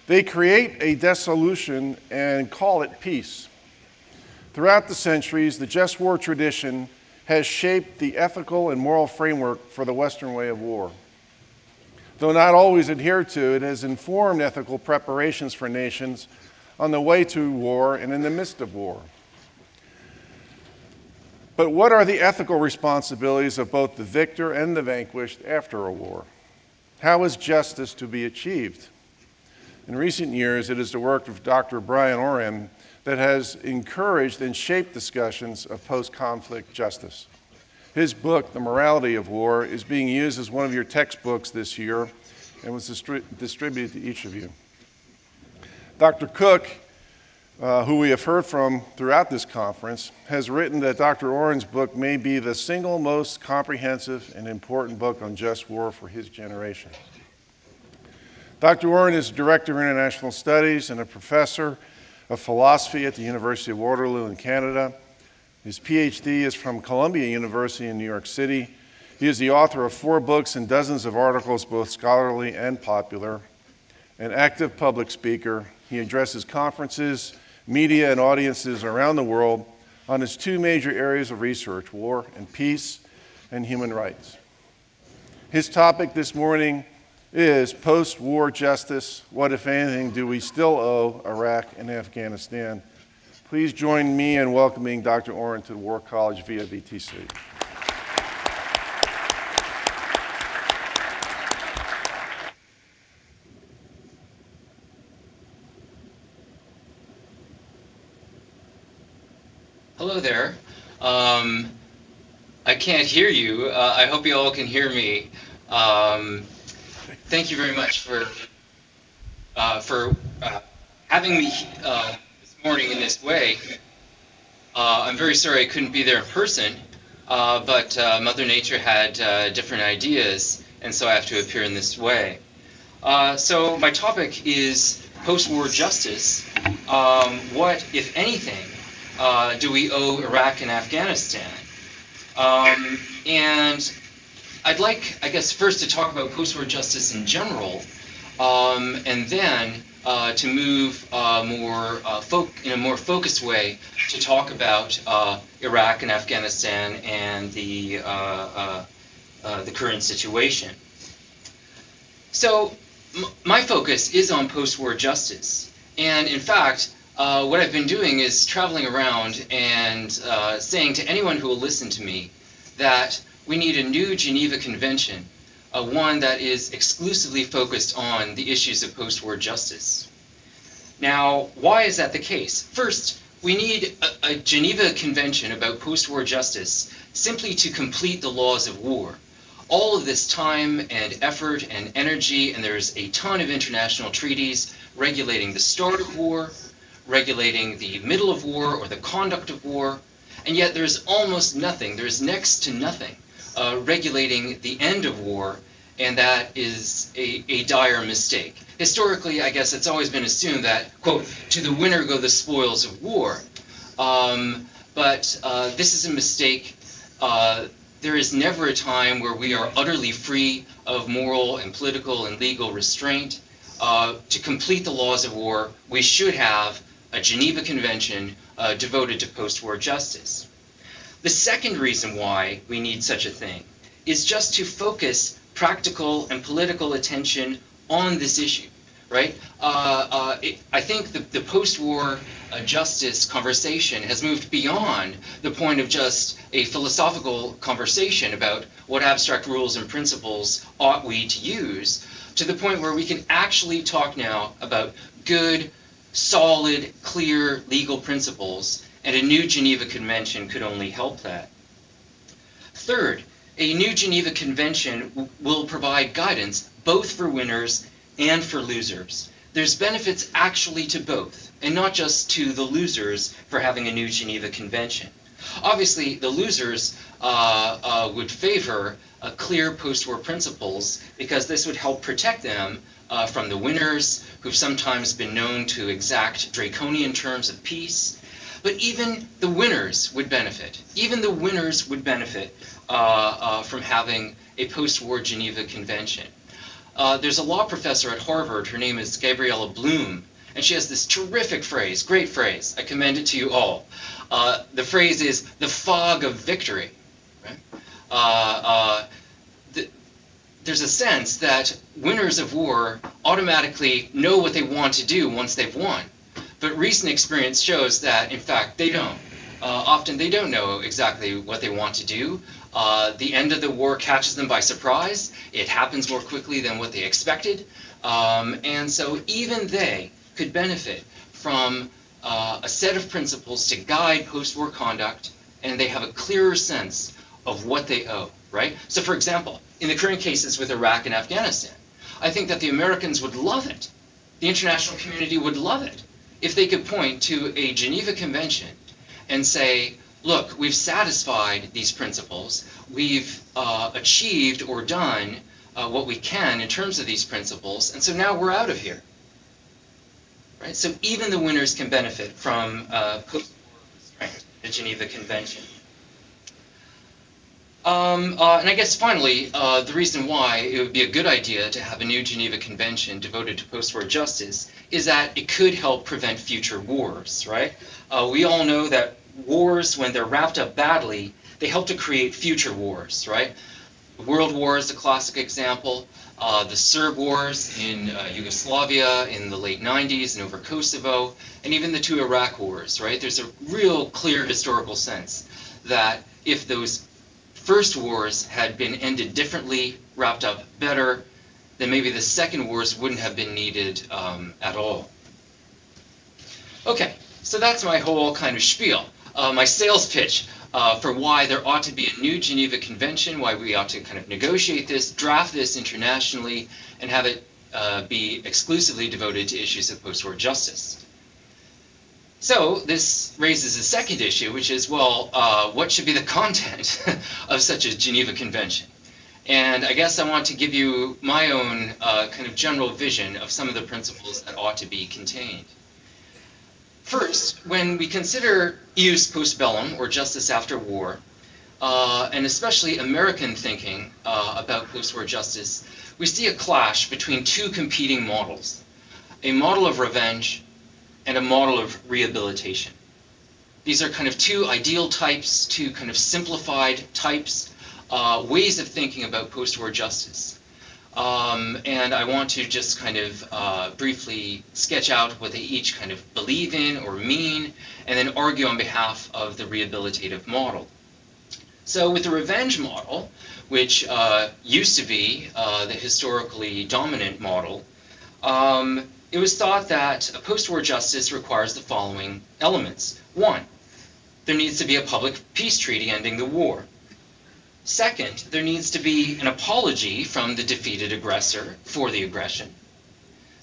They create a dissolution and call it peace. Throughout the centuries, the just war tradition has shaped the ethical and moral framework for the Western way of war. Though not always adhered to, it has informed ethical preparations for nations on the way to war and in the midst of war. But what are the ethical responsibilities of both the victor and the vanquished after a war? How is justice to be achieved? In recent years, it is the work of Dr. Orend that has encouraged and shaped discussions of post-conflict justice. His book, The Morality of War, is being used as one of your textbooks this year and was distributed to each of you. Dr. Cook, who we have heard from throughout this conference, has written that Dr. Orend's book may be the single most comprehensive and important book on just war for his generation. Dr. Orend is Director of International Studies and a professor of philosophy at the University of Waterloo in Canada. His PhD is from Columbia University in New York City. He is the author of 4 books and dozens of articles, both scholarly and popular. An active public speaker, he addresses conferences, media, and audiences around the world on his 2 major areas of research, war and peace, and human rights. His topic this morning is post-war justice. What, if anything, do we still owe Iraq and Afghanistan? Please join me in welcoming Dr. Orend to the War College via VTC. Hello there. I can't hear you. I hope you all can hear me. Thank you very much for having me this morning in this way. I'm very sorry I couldn't be there in person, but Mother Nature had different ideas, and so I have to appear in this way. So my topic is post-war justice. What, if anything, do we owe Iraq and Afghanistan? And I'd like, I guess, first to talk about post-war justice in general, and then to move in a more focused way to talk about Iraq and Afghanistan and the current situation. So my focus is on post-war justice, and in fact, what I've been doing is traveling around and saying to anyone who will listen to me that we need a new Geneva Convention, one that is exclusively focused on the issues of post-war justice. Now, why is that the case? First, we need a Geneva Convention about post-war justice simply to complete the laws of war. All of this time and effort and energy, and there's a ton of international treaties regulating the start of war, regulating the middle of war or the conduct of war, and yet there's almost nothing, there's next to nothing regulating the end of war, and that is a dire mistake. Historically, I guess it's always been assumed that, quote, to the winner go the spoils of war, but this is a mistake. There is never a time where we are utterly free of moral and political and legal restraint. To complete the laws of war, we should have a Geneva Convention devoted to post-war justice. The second reason why we need such a thing is just to focus practical and political attention on this issue, right? I think the post-war justice conversation has moved beyond the point of just a philosophical conversation about what abstract rules and principles ought we to use, to the point where we can actually talk now about good, solid, clear legal principles, and a new Geneva Convention could only help that. Third, a new Geneva Convention will provide guidance both for winners and for losers. There's benefits actually to both, and not just to the losers for having a new Geneva Convention. Obviously, the losers would favor clear post-war principles because this would help protect them from the winners, who've sometimes been known to exact draconian terms of peace. But even the winners would benefit. Even the winners would benefit from having a post-war Geneva Convention. There's a law professor at Harvard. Her name is Gabriella Bloom, and she has this terrific phrase, great phrase. I commend it to you all. The phrase is the fog of victory. Right? There's a sense that winners of war automatically know what they want to do once they've won. But recent experience shows that, in fact, they don't. Often they don't know exactly what they want to do. The end of the war catches them by surprise. It happens more quickly than what they expected. And so even they could benefit from a set of principles to guide post-war conduct, and they have a clearer sense of what they owe, right? So for example, in the current cases with Iraq and Afghanistan, I think that the Americans would love it. The international community would love it if they could point to a Geneva Convention and say, look, we've satisfied these principles, we've achieved or done what we can in terms of these principles, and so now we're out of here. Right? So even the winners can benefit from post-war restraint, the Geneva Convention. And I guess finally, the reason why it would be a good idea to have a new Geneva Convention devoted to post-war justice is that it could help prevent future wars, right? We all know that wars, when they're wrapped up badly, they help to create future wars, right? The World War is a classic example. The Serb wars in Yugoslavia in the late 90s and over Kosovo, and even the two Iraq wars, right? There's a real clear historical sense that if those first wars had been ended differently, wrapped up better, then maybe the second wars wouldn't have been needed at all. Okay, so that's my whole kind of spiel, my sales pitch for why there ought to be a new Geneva Convention, why we ought to kind of negotiate this, draft this internationally, and have it be exclusively devoted to issues of post-war justice. So this raises a second issue, which is, well, what should be the content of such a Geneva Convention? And I guess I want to give you my own kind of general vision of some of the principles that ought to be contained. First, when we consider ius post bellum, or justice after war, and especially American thinking about post-war justice, we see a clash between two competing models, a model of revenge and a model of rehabilitation. These are kind of two ideal types, two kind of simplified types, ways of thinking about post-war justice. And I want to just kind of briefly sketch out what they each kind of believe in or mean, and then argue on behalf of the rehabilitative model. So with the revenge model, which used to be the historically dominant model, it was thought that a post-war justice requires the following elements. One, there needs to be a public peace treaty ending the war. Second, there needs to be an apology from the defeated aggressor for the aggression.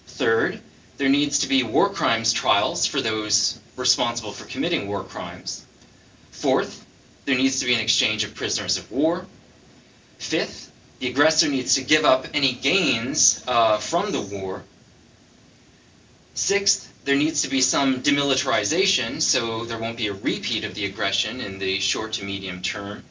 Third, there needs to be war crimes trials for those responsible for committing war crimes. Fourth, there needs to be an exchange of prisoners of war. Fifth, the aggressor needs to give up any gains from the war. Sixth, there needs to be some demilitarization, so there won't be a repeat of the aggression in the short to medium term.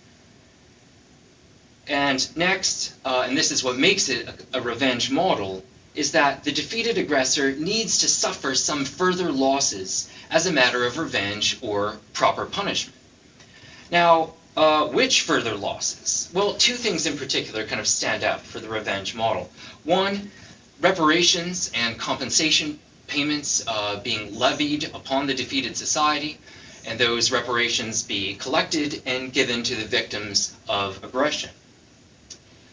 And next, and this is what makes it a revenge model, is that the defeated aggressor needs to suffer some further losses as a matter of revenge or proper punishment. Now, which further losses? Well, two things in particular kind of stand out for the revenge model. One, reparations and compensation payments being levied upon the defeated society, and those reparations be collected and given to the victims of aggression.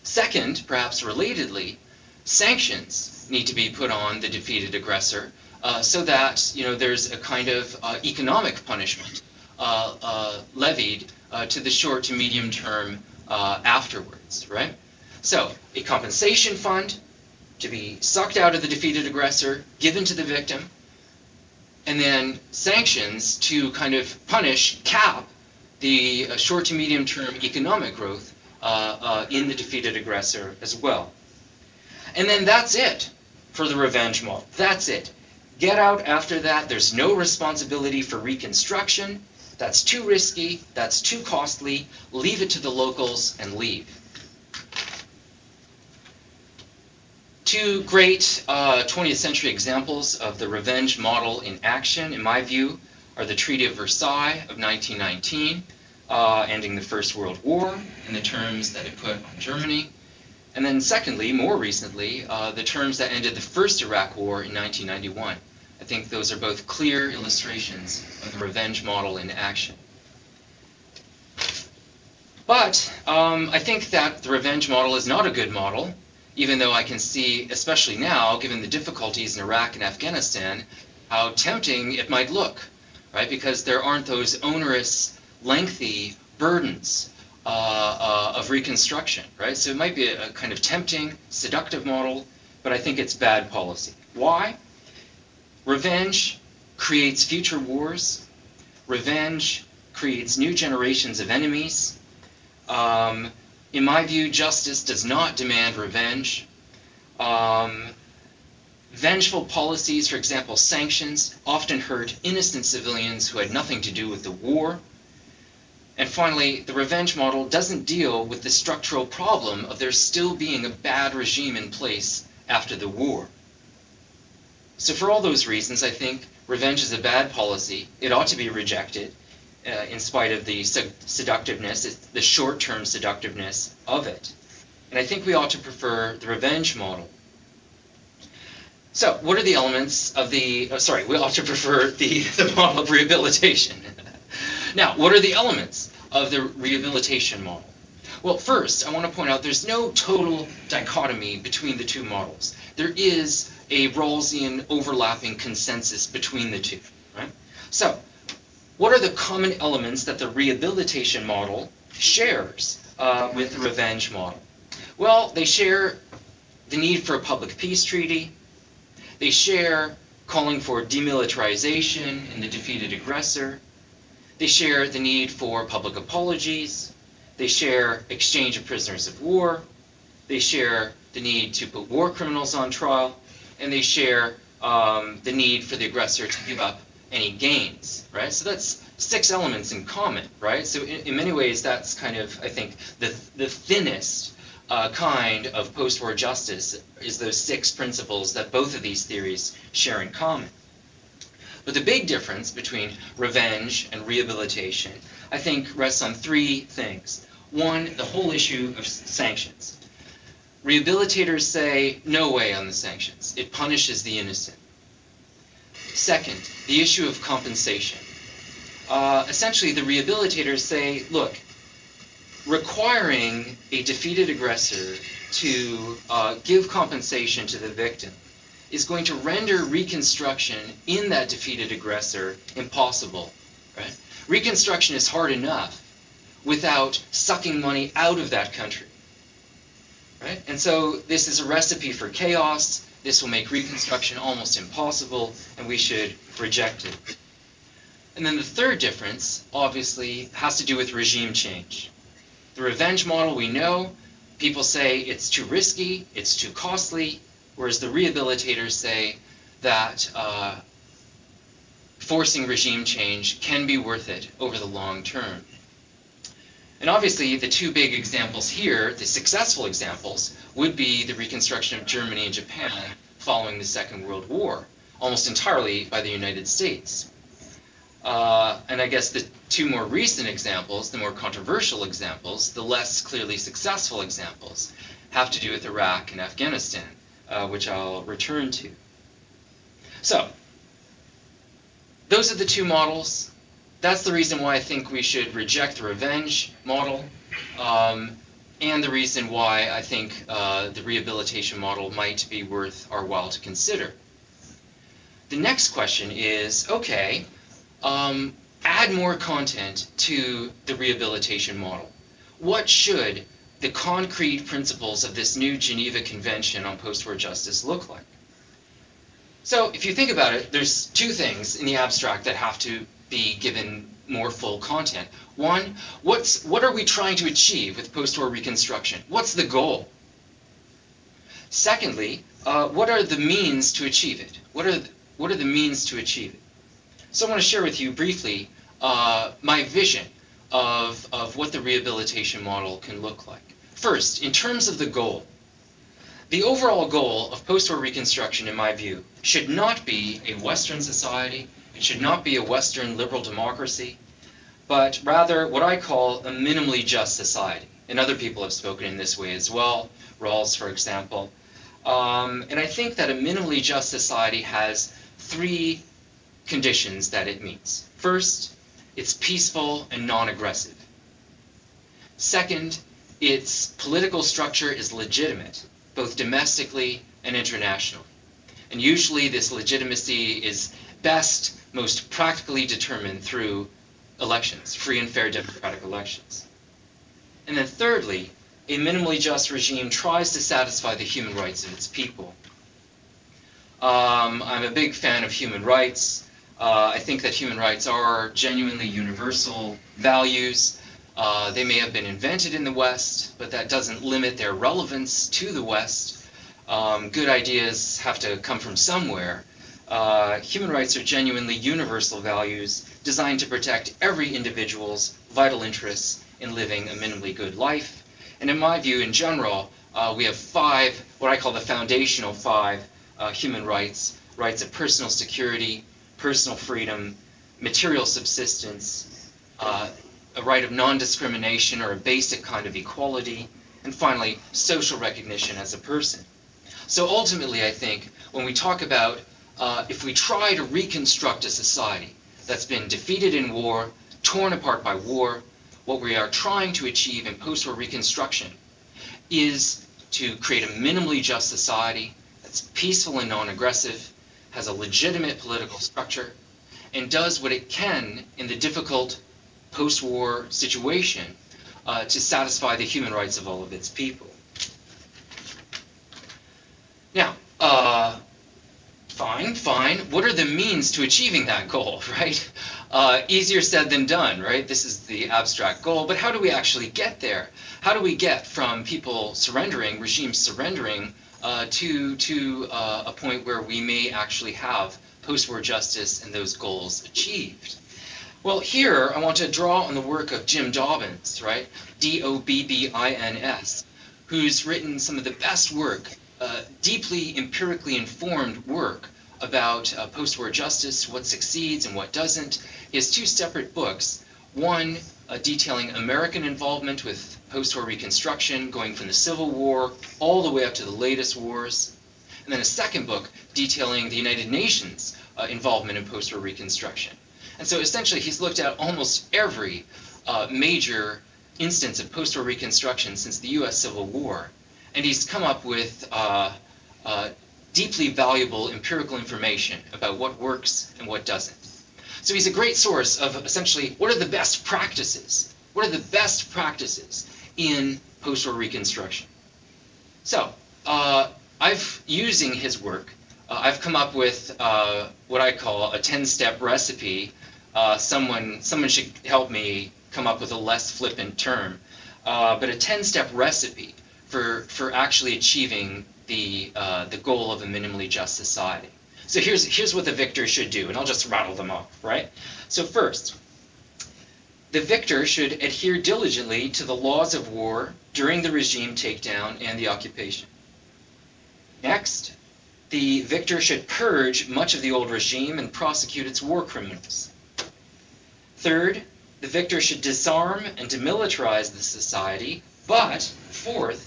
Second, perhaps relatedly, sanctions need to be put on the defeated aggressor so that there's a kind of economic punishment levied to the short to medium term afterwards, right? So a compensation fund to be sucked out of the defeated aggressor, given to the victim, and then sanctions to kind of punish, cap the short to medium term economic growth in the defeated aggressor as well. And then that's it for the revenge model. That's it. Get out after that. There's no responsibility for reconstruction. That's too risky. That's too costly. Leave it to the locals and leave. Two great 20th century examples of the revenge model in action, in my view, are the Treaty of Versailles of 1919, ending the First World War in the terms that it put on Germany. And then secondly, more recently, the terms that ended the First Iraq War in 1991. I think those are both clear illustrations of the revenge model in action. But I think that the revenge model is not a good model, even though I can see, especially now, given the difficulties in Iraq and Afghanistan, how tempting it might look, right? Because there aren't those onerous, lengthy burdens of reconstruction, right? So it might be a kind of tempting, seductive model, but I think it's bad policy. Why? Revenge creates future wars. Revenge creates new generations of enemies. In my view, justice does not demand revenge. Vengeful policies, for example, sanctions, often hurt innocent civilians who had nothing to do with the war. And finally, the revenge model doesn't deal with the structural problem of there still being a bad regime in place after the war. So for all those reasons, I think revenge is a bad policy. It ought to be rejected in spite of the seductiveness, the short-term seductiveness of it. And I think we ought to prefer the revenge model. So what are the elements of the, we ought to prefer the model of rehabilitation. Now, what are the elements of the rehabilitation model? Well, first, I want to point out there's no total dichotomy between the two models. There is a Rawlsian overlapping consensus between the two, right? So, what are the common elements that the rehabilitation model shares with the revenge model? Well, they share the need for a public peace treaty. They share calling for demilitarization in the defeated aggressor. They share the need for public apologies. They share exchange of prisoners of war. They share the need to put war criminals on trial. And they share the need for the aggressor to give up any gains, right? So that's 6 elements in common, right? So in many ways, that's kind of, I think, the thinnest kind of post-war justice is those 6 principles that both of these theories share in common. But the big difference between revenge and rehabilitation, I think, rests on 3 things. One, the whole issue of sanctions. Rehabilitators say, no way on the sanctions. It punishes the innocent. Second, the issue of compensation. Essentially, the rehabilitators say, look, requiring a defeated aggressor to give compensation to the victim is going to render reconstruction in that defeated aggressor impossible, right? Reconstruction is hard enough without sucking money out of that country, right? And so this is a recipe for chaos. This will make reconstruction almost impossible, and we should reject it. And then the third difference, obviously, has to do with regime change. The revenge model, we know, people say it's too risky, it's too costly, whereas the rehabilitators say that forcing regime change can be worth it over the long term. And obviously, the 2 big examples here, the successful examples, would be the reconstruction of Germany and Japan following the Second World War, almost entirely by the United States. And I guess the 2 more recent examples, the more controversial examples, the less clearly successful examples, have to do with Iraq and Afghanistan, which I'll return to. So, those are the 2 models. That's the reason why I think we should reject the revenge model, and the reason why I think the rehabilitation model might be worth our while to consider. The next question is, okay, add more content to the rehabilitation model. What should the concrete principles of this new Geneva Convention on post-war justice look like? So if you think about it, there's 2 things in the abstract that have to be given more full content. One, what are we trying to achieve with post-war reconstruction? What's the goal? Secondly, what are the means to achieve it? What are the means to achieve it? So I want to share with you briefly my vision of what the rehabilitation model can look like. First, in terms of the goal, The overall goal of post-war reconstruction, in my view, should not be a Western society, it should not be a Western liberal democracy, but rather what I call a minimally just society. And other people have spoken in this way as well, Rawls, for example. And I think that a minimally just society has three conditions that it meets. First, it's peaceful and non-aggressive. Second, its political structure is legitimate, both domestically and internationally. And usually this legitimacy is best, most practically determined through elections, free and fair democratic elections. And then thirdly, a minimally just regime tries to satisfy the human rights of its people. I'm a big fan of human rights. I think that human rights are genuinely universal values. They may have been invented in the West, but that doesn't limit their relevance to the West. Good ideas have to come from somewhere. Human rights are genuinely universal values designed to protect every individual's vital interests in living a minimally good life. And in my view, in general, we have five, what I call the foundational five human rights: rights of personal security, personal freedom, material subsistence, a right of non-discrimination or a basic kind of equality, and finally, social recognition as a person. So ultimately, I think, when we talk about if we try to reconstruct a society that's been defeated in war, torn apart by war, what we are trying to achieve in post-war reconstruction is to create a minimally just society that's peaceful and non-aggressive, has a legitimate political structure, and does what it can in the difficult post-war situation to satisfy the human rights of all of its people. Now, fine. What are the means to achieving that goal, right? Easier said than done, right? This is the abstract goal, but how do we actually get there? How do we get from people surrendering, regimes surrendering, to a point where we may actually have post-war justice and those goals achieved? Well, here I want to draw on the work of Jim Dobbins, right? D-O-B-B-I-N-S, who's written some of the best work, deeply empirically informed work about post-war justice, what succeeds and what doesn't. He has two separate books, one detailing American involvement with post-war reconstruction, going from the Civil War all the way up to the latest wars, and then a second book detailing the United Nations involvement in post-war reconstruction. And so essentially he's looked at almost every major instance of post-war reconstruction since the US Civil War, and he's come up with deeply valuable empirical information about what works and what doesn't. So he's a great source of essentially what are the best practices? What are the best practices in post-war reconstruction? So using his work, I've come up with what I call a 10-step recipe. Someone should help me come up with a less flippant term, but a 10-step recipe for actually achieving the goal of a minimally just society. So here's what the victor should do, and I'll just rattle them off, right? So first, the victor should adhere diligently to the laws of war during the regime takedown and the occupation. Next, the victor should purge much of the old regime and prosecute its war criminals. Third, the victor should disarm and demilitarize the society, but fourth,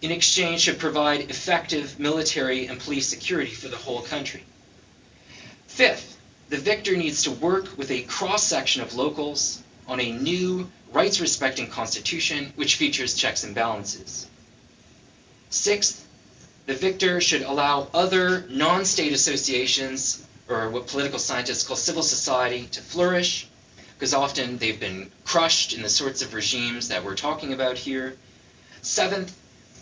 in exchange should provide effective military and police security for the whole country. Fifth, the victor needs to work with a cross-section of locals on a new rights-respecting constitution which features checks and balances. Sixth, the victor should allow other non-state associations, or what political scientists call civil society, to flourish, because often they've been crushed in the sorts of regimes that we're talking about here. Seventh,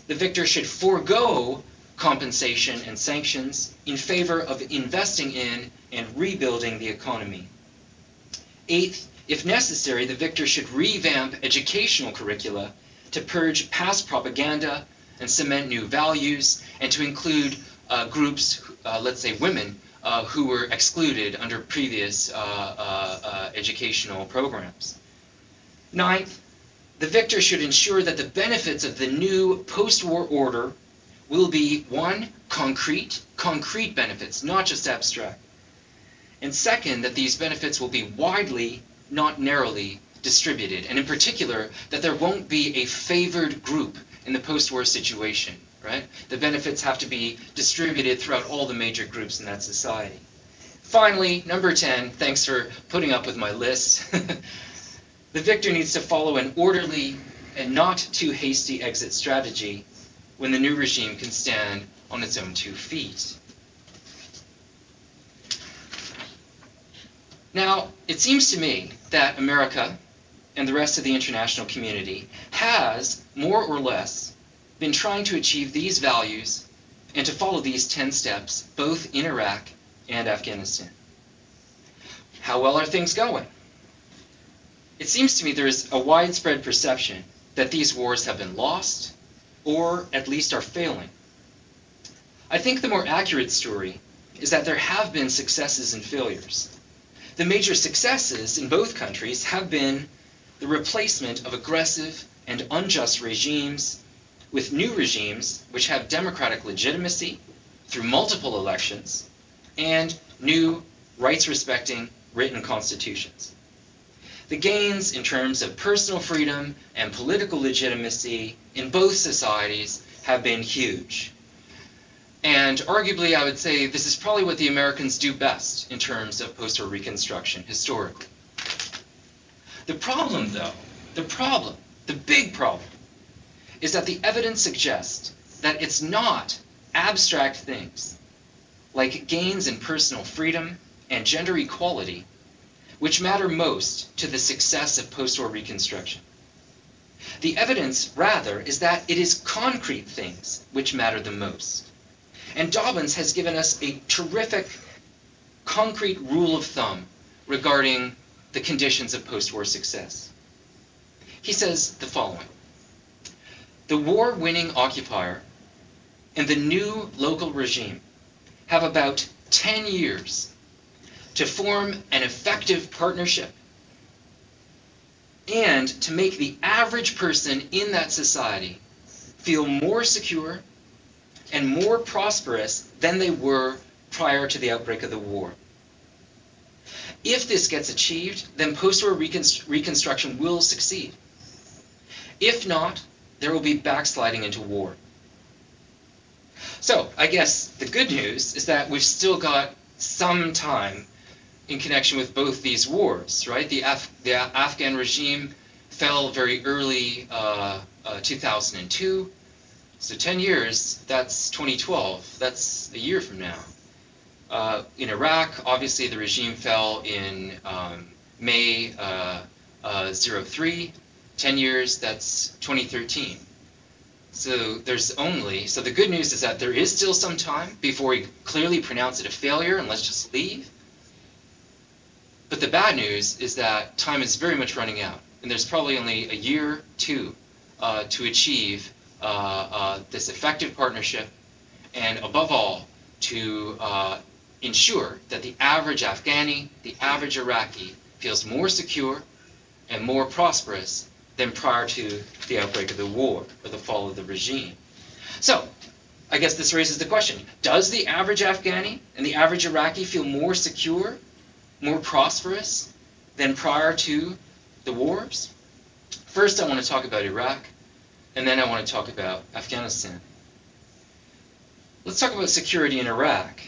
the victor should forego compensation and sanctions in favor of investing in and rebuilding the economy. Eighth, if necessary, the victor should revamp educational curricula to purge past propaganda and cement new values, and to include groups, let's say women, who were excluded under previous educational programs. Ninth, the victor should ensure that the benefits of the new post-war order will be, one, concrete benefits, not just abstract. And second, that these benefits will be widely, not narrowly, distributed. And in particular, that there won't be a favored group in the post-war situation, right? The benefits have to be distributed throughout all the major groups in that society. Finally, number 10, thanks for putting up with my list. The victor needs to follow an orderly and not too hasty exit strategy when the new regime can stand on its own 2 feet. Now, it seems to me that America and the rest of the international community has, more or less, been trying to achieve these values and to follow these 10 steps, both in Iraq and Afghanistan. How well are things going? It seems to me there is a widespread perception that these wars have been lost, or at least are failing. I think the more accurate story is that there have been successes and failures. The major successes in both countries have been the replacement of aggressive and unjust regimes with new regimes which have democratic legitimacy through multiple elections and new rights-respecting written constitutions. The gains in terms of personal freedom and political legitimacy in both societies have been huge. And arguably, I would say this is probably what the Americans do best in terms of post-war reconstruction historically. The problem, though, the big problem, is that the evidence suggests that it's not abstract things like gains in personal freedom and gender equality which matter most to the success of post-war reconstruction. The evidence, rather, is that it is concrete things which matter the most. And Dobbins has given us a terrific, concrete rule of thumb regarding the conditions of post-war success. He says the following: the war-winning occupier and the new local regime have about 10 years to form an effective partnership and to make the average person in that society feel more secure and more prosperous than they were prior to the outbreak of the war. If this gets achieved, then post-war reconstruction will succeed. If not, there will be backsliding into war. So, I guess the good news is that we've still got some time in connection with both these wars, right? The Afghan regime fell very early 2002. So 10 years, that's 2012. That's a year from now. In Iraq, obviously the regime fell in May 03. 10 years, that's 2013. So the good news is that there is still some time before we clearly pronounce it a failure and let's just leave. But the bad news is that time is very much running out. And there's probably only a year, 2, to achieve this effective partnership, and above all, to ensure that the average Afghani, the average Iraqi, feels more secure and more prosperous than prior to the outbreak of the war or the fall of the regime. So, I guess this raises the question, does the average Afghani and the average Iraqi feel more secure, more prosperous than prior to the wars? First, I want to talk about Iraq, and then I want to talk about Afghanistan. Let's talk about security in Iraq.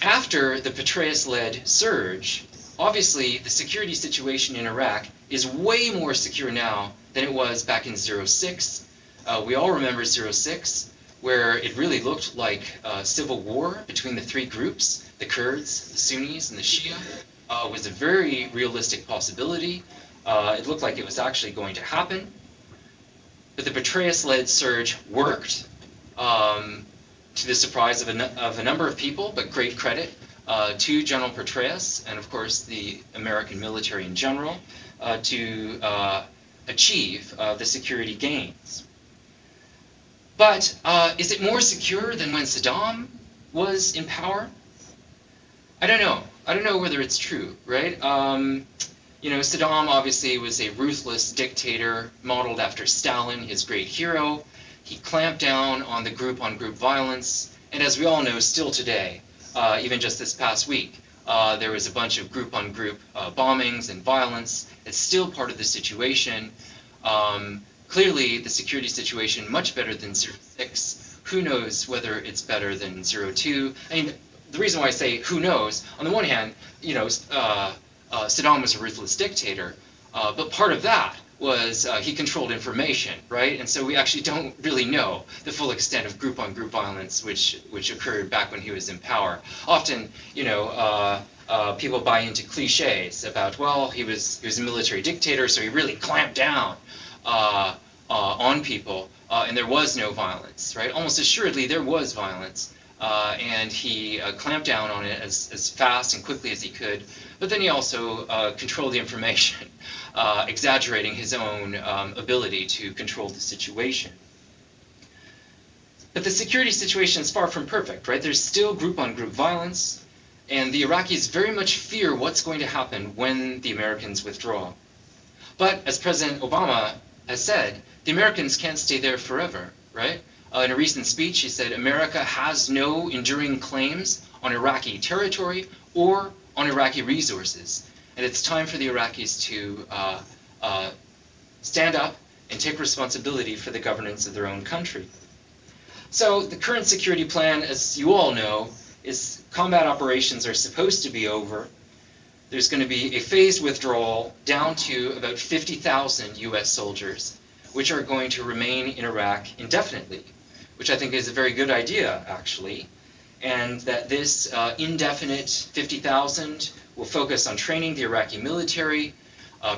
After the Petraeus-led surge, obviously the security situation in Iraq is way more secure now than it was back in 06. We all remember 06, where it really looked like a civil war between the 3 groups, the Kurds, the Sunnis, and the Shia. Was a very realistic possibility. It looked like it was actually going to happen. But the Petraeus-led surge worked, to the surprise of a number of people, but great credit to General Petraeus and, of course, the American military in general to achieve the security gains. But is it more secure than when Saddam was in power? I don't know. I don't know whether it's true, right? You know, Saddam obviously was a ruthless dictator modeled after Stalin, his great hero. He clamped down on the group-on-group violence, and as we all know, still today, even just this past week, there was a bunch of group-on-group bombings and violence. It's still part of the situation. Clearly, the security situation much better than 06. Who knows whether it's better than 02? I mean, the reason why I say who knows, on the one hand, you know, Saddam was a ruthless dictator, but part of that was he controlled information, right? And so we actually don't really know the full extent of group-on-group violence which occurred back when he was in power. Often, you know, people buy into cliches about, well, he was a military dictator, so he really clamped down on people, and there was no violence, right? Almost assuredly, there was violence, and he clamped down on it as fast and quickly as he could. But then he also controlled the information, exaggerating his own ability to control the situation. But the security situation is far from perfect, right? There's still group-on-group violence, and the Iraqis very much fear what's going to happen when the Americans withdraw. But as President Obama has said, the Americans can't stay there forever, right? In a recent speech, he said, America has no enduring claims on Iraqi territory or on Iraqi resources. And it's time for the Iraqis to stand up and take responsibility for the governance of their own country. So the current security plan, as you all know, is combat operations are supposed to be over. There's going to be a phased withdrawal down to about 50,000 US soldiers, which are going to remain in Iraq indefinitely, which I think is a very good idea, actually. And that this indefinite 50,000 will focus on training the Iraqi military,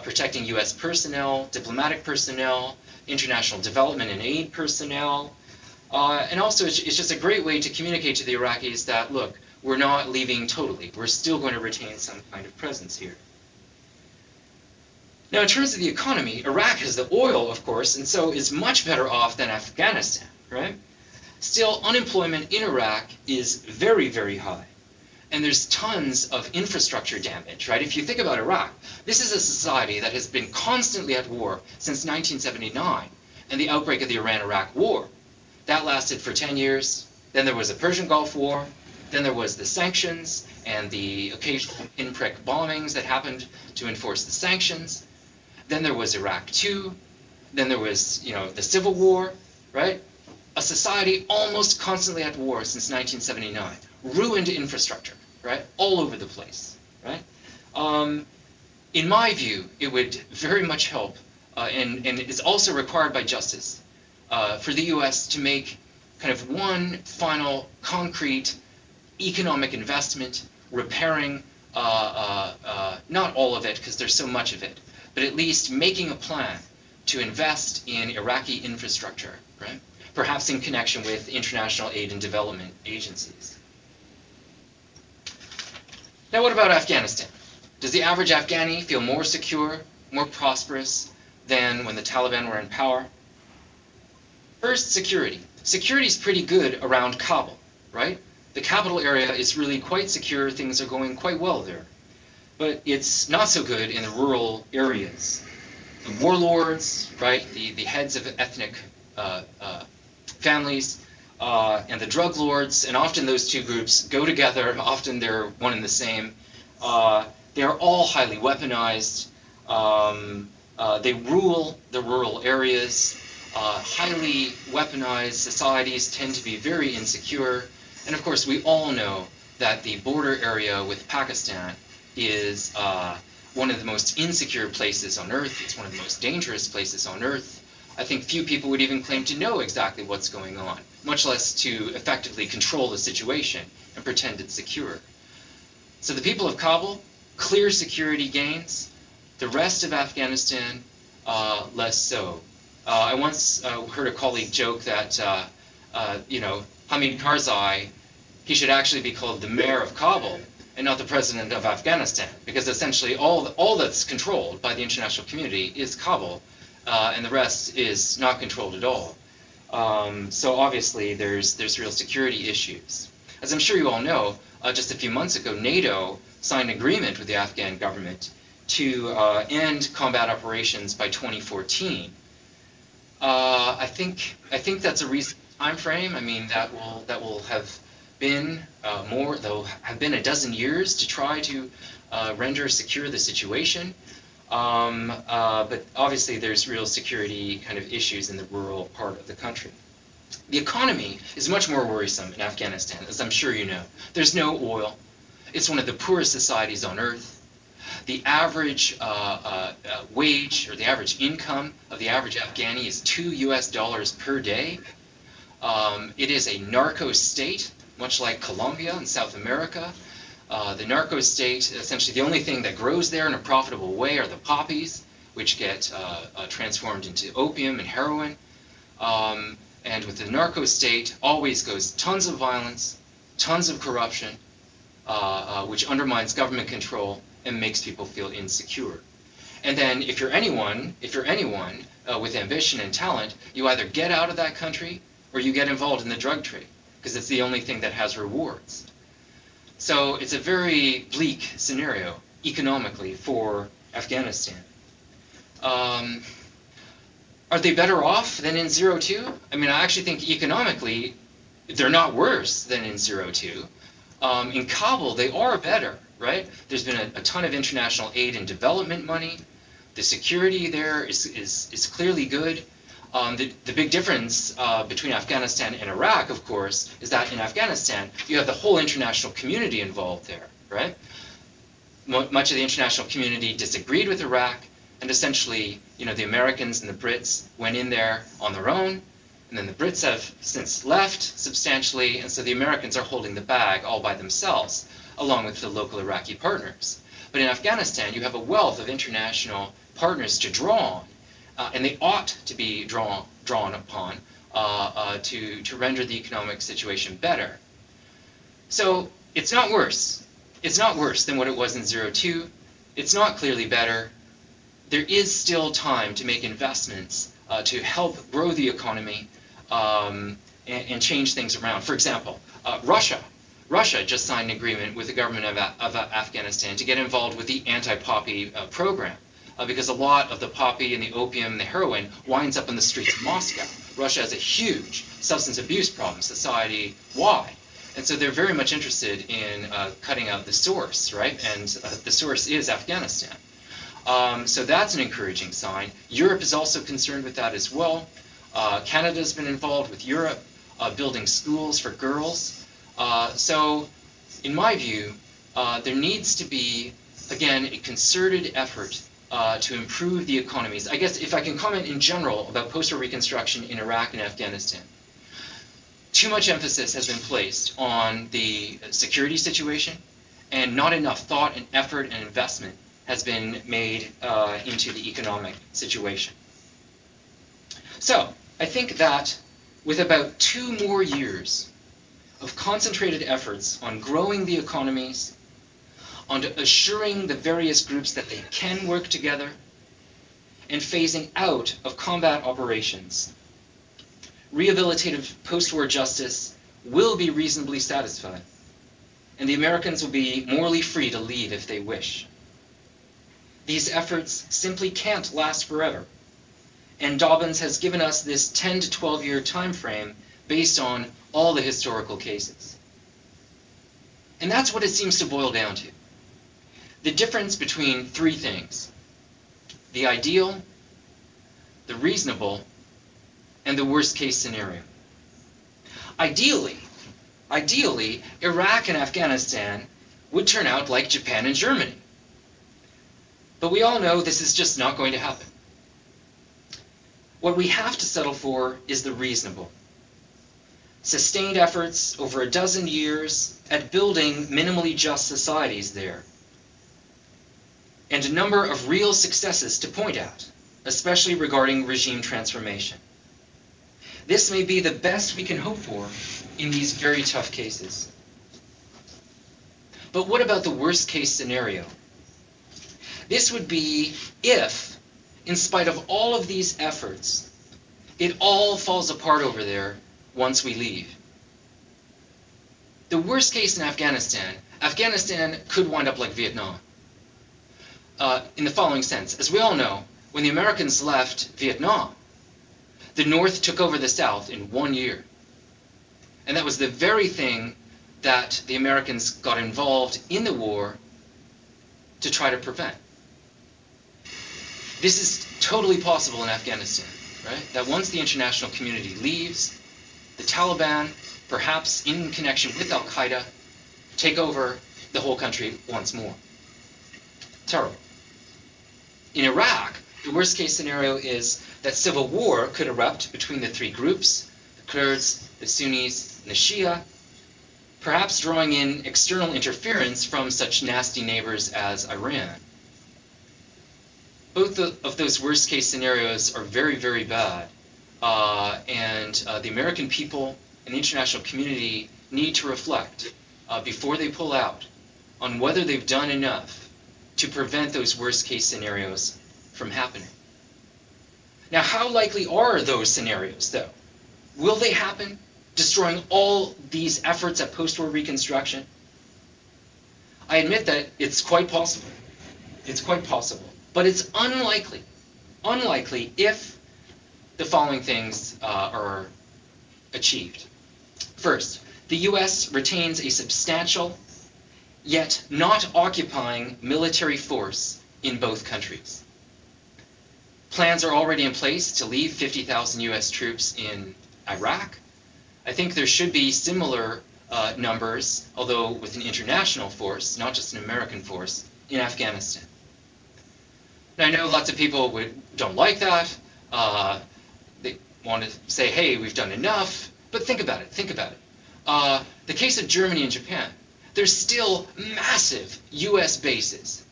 protecting US personnel, diplomatic personnel, international development and aid personnel. And also, it's just a great way to communicate to the Iraqis that, look, we're not leaving totally. We're still going to retain some kind of presence here. Now, in terms of the economy, Iraq has the oil, of course, and so is much better off than Afghanistan, right? Still, unemployment in Iraq is very, very high. And there's tons of infrastructure damage, right? If you think about Iraq, this is a society that has been constantly at war since 1979 and the outbreak of the Iran-Iraq War. That lasted for 10 years. Then there was the Persian Gulf War. Then there was the sanctions and the occasional pinprick bombings that happened to enforce the sanctions. Then there was Iraq II. Then there was, you know, the Civil War, right? A society almost constantly at war since 1979. Ruined infrastructure, right? All over the place, right? In my view, it would very much help, and is also required by justice, for the US to make kind of one final concrete economic investment, repairing, not all of it because there's so much of it, but at least making a plan to invest in Iraqi infrastructure, right? Perhaps in connection with international aid and development agencies. Now, what about Afghanistan? Does the average Afghani feel more secure, more prosperous than when the Taliban were in power? First, security. Security is pretty good around Kabul, right? The capital area is really quite secure. Things are going quite well there. But it's not so good in the rural areas. The warlords, right, the heads of ethnic families, and the drug lords, and often those two groups go together. Often they're one and the same. They are all highly weaponized. They rule the rural areas. Highly weaponized societies tend to be very insecure. And of course, we all know that the border area with Pakistan is one of the most insecure places on Earth. It's one of the most dangerous places on Earth. I think few people would even claim to know exactly what's going on, much less to effectively control the situation and pretend it's secure. So the people of Kabul, clear security gains. The rest of Afghanistan, less so. I once heard a colleague joke that, you know, Hamid Karzai, he should actually be called the mayor of Kabul and not the president of Afghanistan, because essentially all that's controlled by the international community is Kabul, and the rest is not controlled at all. So obviously there's real security issues. As I'm sure you all know, just a few months ago, NATO signed an agreement with the Afghan government to end combat operations by 2014. I think that's a reasonable time frame. I mean, that will have been there'll have been a dozen years to try to render secure the situation. But obviously there's real security kind of issues in the rural part of the country. The economy is much more worrisome in Afghanistan, as I'm sure you know. There's no oil. It's one of the poorest societies on earth. The average wage, or the average income of the average Afghani, is $2 per day. It is a narco state, much like Colombia in South America. The narco state, essentially the only thing that grows there in a profitable way are the poppies, which get transformed into opium and heroin. And with the narco state, always goes tons of violence, tons of corruption, which undermines government control and makes people feel insecure. And then if you're anyone with ambition and talent, you either get out of that country or you get involved in the drug trade, because it's the only thing that has rewards. So it's a very bleak scenario economically for Afghanistan. Are they better off than in 02? I mean, I actually think economically they're not worse than in 02. In Kabul, they are better, right? There's been a ton of international aid and development money. The security there is clearly good. The big difference between Afghanistan and Iraq, of course, is that in Afghanistan, you have the whole international community involved there, right? Much of the international community disagreed with Iraq, and essentially, you know, the Americans and the Brits went in there on their own, and then the Brits have since left substantially, and so the Americans are holding the bag all by themselves, along with the local Iraqi partners. But in Afghanistan, you have a wealth of international partners to draw on, and they ought to be drawn upon to render the economic situation better. So it's not worse. It's not worse than what it was in 02. It's not clearly better. There is still time to make investments to help grow the economy and change things around. For example, Russia just signed an agreement with the government of Afghanistan to get involved with the anti-poppy program, because a lot of the poppy and the opium and the heroin winds up in the streets of Moscow. Russia has a huge substance abuse problem society-wide. And so they're very much interested in cutting out the source, right? And the source is Afghanistan. So that's an encouraging sign. Europe is also concerned with that as well. Canada's been involved with Europe, building schools for girls. So in my view, there needs to be, again, a concerted effort to improve the economies. I guess if I can comment in general about post-war reconstruction in Iraq and Afghanistan, too much emphasis has been placed on the security situation, and not enough thought and effort and investment has been made into the economic situation. So I think that with about 2 more years of concentrated efforts on growing the economies, on assuring the various groups that they can work together, and phasing out of combat operations, rehabilitative post-war justice will be reasonably satisfied, and the Americans will be morally free to leave if they wish. These efforts simply can't last forever, and Dobbins has given us this 10 to 12 year time frame based on all the historical cases. And that's what it seems to boil down to. The difference between 3 things: the ideal, the reasonable, and the worst case scenario. Ideally, Iraq and Afghanistan would turn out like Japan and Germany. But we all know this is just not going to happen. What we have to settle for is the reasonable. Sustained efforts over a dozen years at building minimally just societies there, and a number of real successes to point at, especially regarding regime transformation. This may be the best we can hope for in these very tough cases. But what about the worst case scenario? This would be if, in spite of all of these efforts, it all falls apart over there once we leave. The worst case in Afghanistan could wind up like Vietnam. In the following sense: as we all know, when the Americans left Vietnam, The North took over the South in 1 year. And that was the very thing that the Americans got involved in the war to try to prevent. This is totally possible in Afghanistan, right? That once the international community leaves, the Taliban, perhaps in connection with Al-Qaeda, take over the whole country once more. Terrible. In Iraq, the worst case scenario is that civil war could erupt between the three groups, the Kurds, the Sunnis, and the Shia, perhaps drawing in external interference from such nasty neighbors as Iran. Both of those worst case scenarios are very, very bad. And the American people and the international community need to reflect before they pull out on whether they've done enough to prevent those worst case scenarios from happening. Now, how likely are those scenarios, though? Will they happen, destroying all these efforts at post-war reconstruction? I admit that it's quite possible. It's quite possible. But it's unlikely. Unlikely if the following things are achieved. First, the U.S. retains a substantial, yet not occupying military force in both countries. Plans are already in place to leave 50,000 U.S. troops in Iraq. I think there should be similar numbers, although with an international force, not just an American force, in Afghanistan. Now, I know lots of people don't like that. They want to say, hey, we've done enough. But think about it. Think about it. The case of Germany and Japan, there's still massive U.S. bases,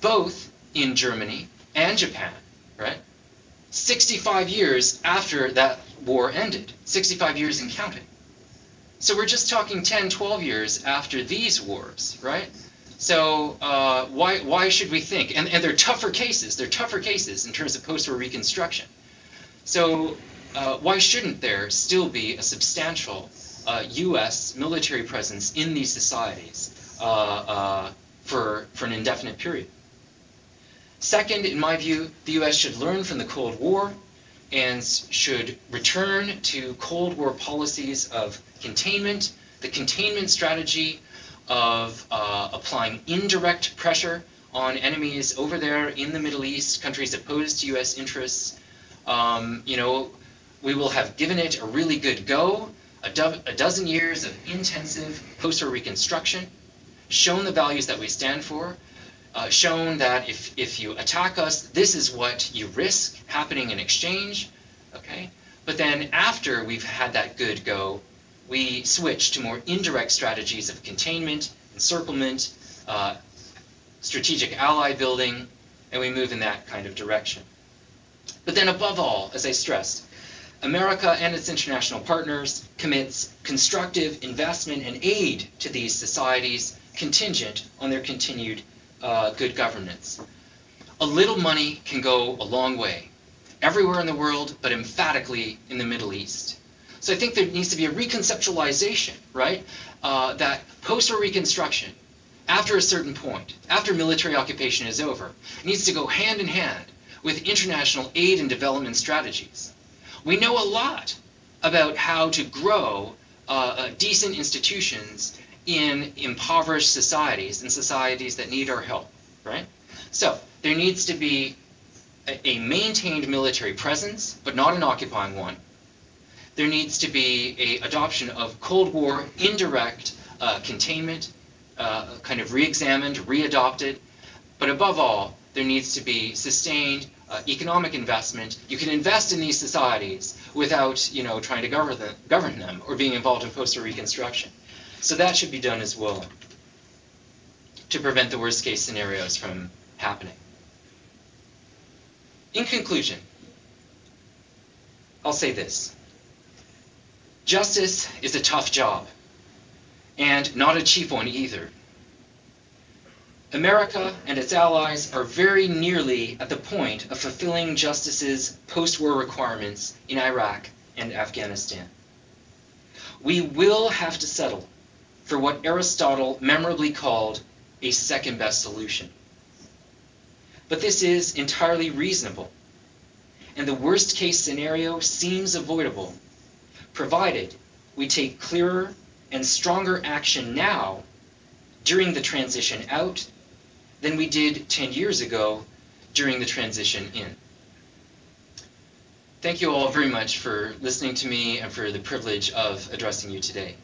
both in Germany and Japan, right? 65 years after that war ended, 65 years and counting. So we're just talking 10, 12 years after these wars, right? So why should we think? And they're tougher cases. They're tougher cases in terms of post-war reconstruction. So why shouldn't there still be a substantial U.S. military presence in these societies for an indefinite period? Second, in my view, the U.S. should learn from the Cold War and should return to Cold War policies of containment, the containment strategy of applying indirect pressure on enemies over there in the Middle East, countries opposed to U.S. interests. You know, we will have given it a really good go, a dozen years of intensive post-war reconstruction, shown the values that we stand for, shown that if you attack us, this is what you risk happening in exchange, okay? But then after we've had that good go, we switch to more indirect strategies of containment, encirclement, strategic ally building, and we move in that kind of direction. But then above all, as I stressed, America and its international partners commits constructive investment and aid to these societies contingent on their continued good governance. A little money can go a long way, everywhere in the world, but emphatically in the Middle East. So I think there needs to be a reconceptualization, right? That post-war reconstruction, after a certain point, after military occupation is over, needs to go hand in hand with international aid and development strategies. We know a lot about how to grow decent institutions in impoverished societies and societies that need our help, right? So there needs to be a maintained military presence, but not an occupying one. There needs to be an adoption of Cold War indirect containment, kind of re-examined, re-adopted. But above all, there needs to be sustained economic investment. You can invest in these societies without, you know, trying to govern them or being involved in post-war reconstruction. So that should be done as well to prevent the worst-case scenarios from happening. In conclusion, I'll say this. Justice is a tough job, and not a cheap one either. America and its allies are very nearly at the point of fulfilling justice's post-war requirements in Iraq and Afghanistan. We will have to settle for what Aristotle memorably called a second-best solution. But this is entirely reasonable, and the worst case scenario seems avoidable, provided we take clearer and stronger action now during the transition out than we did 10 years ago during the transition in. Thank you all very much for listening to me and for the privilege of addressing you today.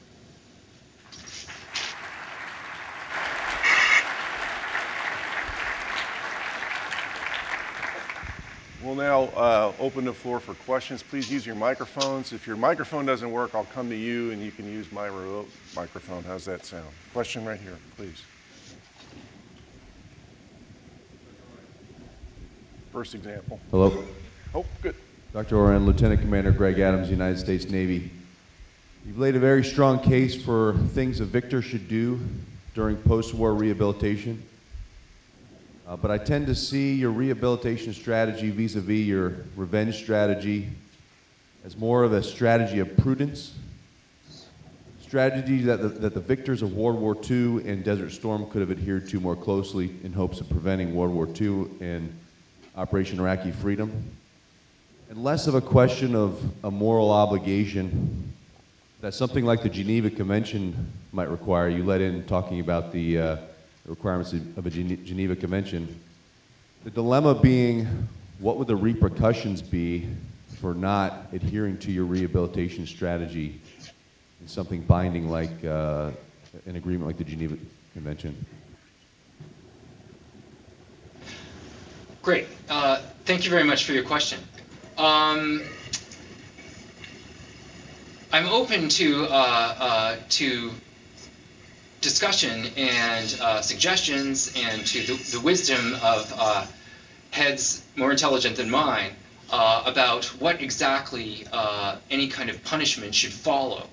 We'll now open the floor for questions. Please use your microphones. If your microphone doesn't work, I'll come to you and you can use my remote microphone. How's that sound? Question right here, please. First example. Hello. Oh, good. Dr. Orend, Lieutenant Commander Greg Adams, United States Navy. You've laid a very strong case for things a victor should do during post-war rehabilitation. But I tend to see your rehabilitation strategy vis-a-vis your revenge strategy as more of a strategy of prudence, strategy that the victors of World War II and Desert Storm could have adhered to more closely in hopes of preventing World War II and Operation Iraqi Freedom, and less of a question of a moral obligation that something like the Geneva Convention might require. You let in talking about the requirements of a Geneva Convention. The dilemma being, what would the repercussions be for not adhering to your rehabilitation strategy in something binding like an agreement like the Geneva Convention? Great. Thank you very much for your question. I'm open to discussion and suggestions and to the wisdom of heads more intelligent than mine about what exactly any kind of punishment should follow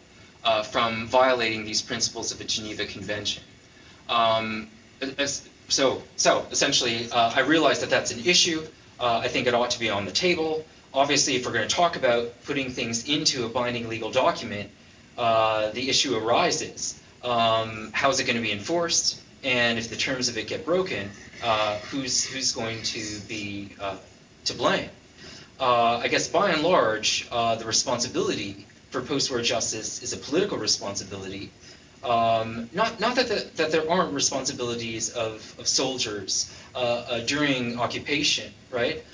from violating these principles of the Geneva Convention. So essentially, I realize that that's an issue. I think it ought to be on the table. Obviously, if we're going to talk about putting things into a binding legal document, the issue arises. How is it going to be enforced? And if the terms of it get broken, who's going to be to blame? I guess by and large, the responsibility for post-war justice is a political responsibility. Not that there aren't responsibilities of soldiers during occupation, right?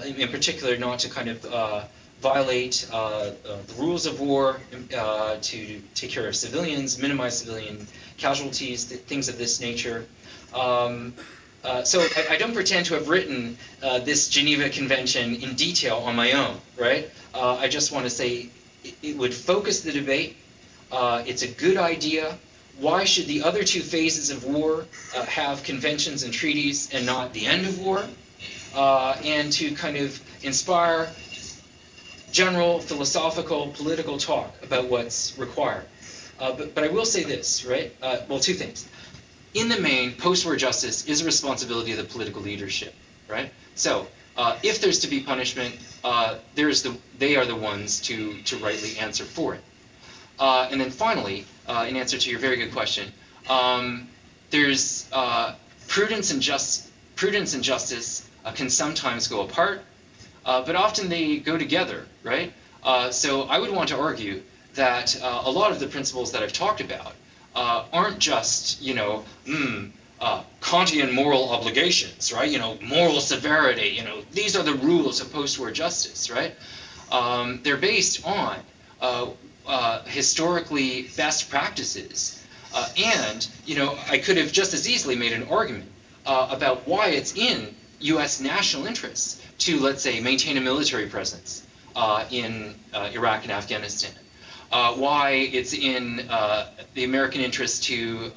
In particular, not to kind of violate the rules of war, to take care of civilians, minimize civilian casualties, things of this nature. So I don't pretend to have written this Geneva Convention in detail on my own, right? I just want to say it would focus the debate. It's a good idea. Why should the other two phases of war have conventions and treaties and not the end of war? And to kind of inspire general philosophical, political talk about what's required. But I will say this, right? Well, two things. In the main, post-war justice is a responsibility of the political leadership, right? So if there's to be punishment, they are the ones to rightly answer for it. And then finally, in answer to your very good question, there's prudence and justice can sometimes go apart, but often they go together, right? So I would want to argue that a lot of the principles that I've talked about aren't just, Kantian moral obligations, right? Moral severity, these are the rules of post-war justice, right? They're based on historically best practices. And, I could have just as easily made an argument about why it's in U.S. national interests to, let's say, maintain a military presence in Iraq and Afghanistan. Why it's in the American interest to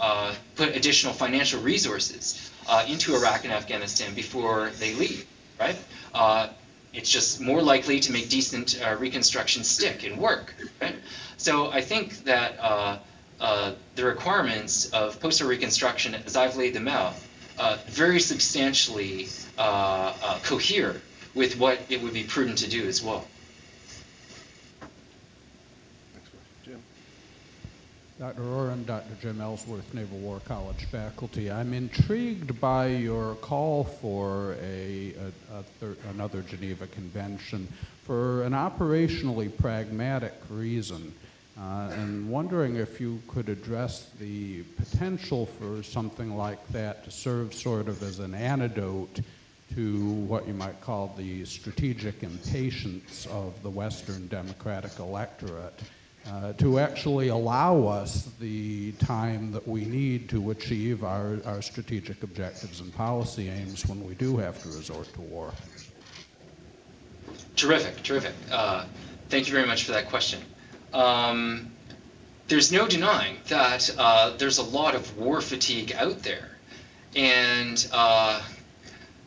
put additional financial resources into Iraq and Afghanistan before they leave, right? It's just more likely to make decent reconstruction stick and work, right? So I think that the requirements of post-war reconstruction, as I've laid them out, very substantially cohere with what it would be prudent to do as well. Dr. Orend, Dr. Jim Ellsworth, Naval War College faculty. I'm intrigued by your call for another Geneva Convention for an operationally pragmatic reason, and wondering if you could address the potential for something like that to serve sort of as an antidote to what you might call the strategic impatience of the Western democratic electorate, to actually allow us the time that we need to achieve our strategic objectives and policy aims when we do have to resort to war. Terrific, terrific. Thank you very much for that question. There's no denying that there's a lot of war fatigue out there, and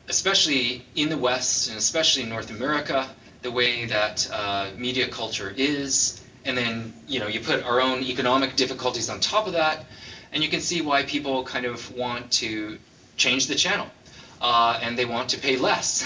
especially in the West, and especially in North America, the way that media culture is, and then you put our own economic difficulties on top of that, and you can see why people kind of want to change the channel, and they want to pay less,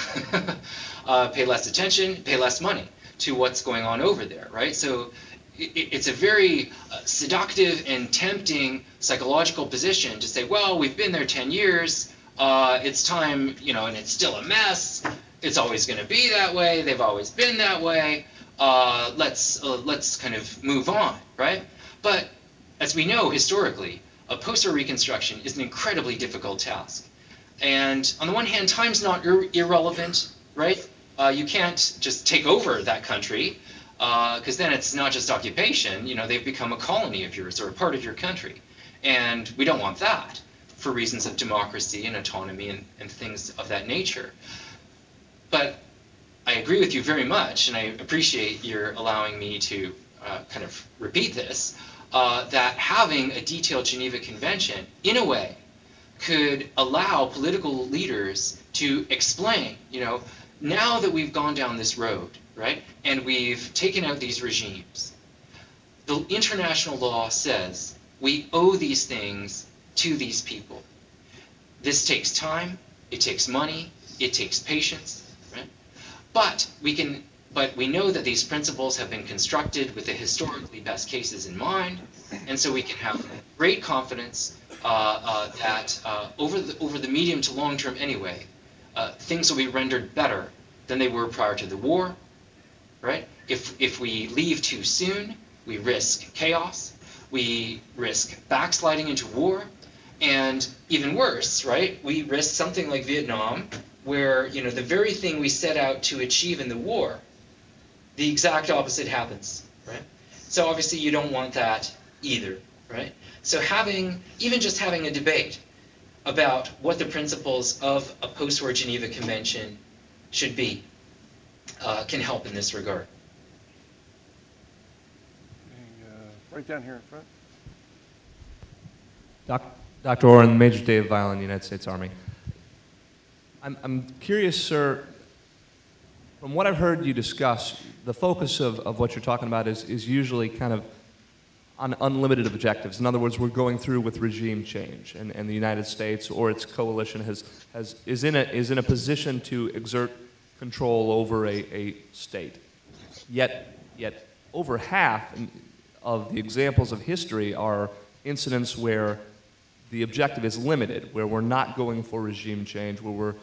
pay less attention, pay less money to what's going on over there, right? So it's a very seductive and tempting psychological position to say, well, we've been there 10 years, it's time, and it's still a mess, it's always going to be that way, they've always been that way, let's kind of move on, right? But as we know historically, a post-war reconstruction is an incredibly difficult task. And on the one hand, time's not irrelevant, right? You can't just take over that country, because then it's not just occupation, they've become a colony of yours or a part of your country. And we don't want that for reasons of democracy and autonomy and things of that nature. But I agree with you very much, and I appreciate your allowing me to kind of repeat this, that having a detailed Geneva Convention, in a way, could allow political leaders to explain, now that we've gone down this road, right, and we've taken out these regimes, the international law says we owe these things to these people. This takes time, it takes money, it takes patience, right? But we know that these principles have been constructed with the historically best cases in mind, and so we can have great confidence that over the medium to long term anyway, things will be rendered better than they were prior to the war, right? If we leave too soon, we risk chaos, we risk backsliding into war, and even worse, right? We risk something like Vietnam, where the very thing we set out to achieve in the war, the exact opposite happens, right? So obviously you don't want that either, right? So even just having a debate about what the principles of a post-war Geneva Convention should be can help in this regard. Right down here in front. Dr. Orend, Major Dave Violin, United States Army. I'm curious, sir, from what I've heard you discuss, the focus of what you're talking about is usually kind of on unlimited objectives. In other words, we're going through with regime change, and the United States or its coalition is in a position to exert control over a state. Yet over half of the examples of history are incidents where the objective is limited, where we're not going for regime change, where we're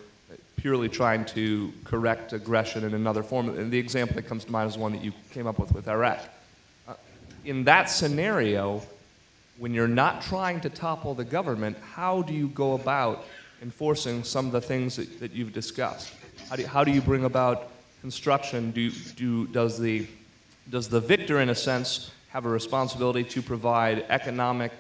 purely trying to correct aggression in another form. And the example that comes to mind is one that you came up with Iraq. In that scenario, when you're not trying to topple the government, how do you go about enforcing some of the things that you've discussed? How do you bring about construction? Does the victor, in a sense, have a responsibility to provide economic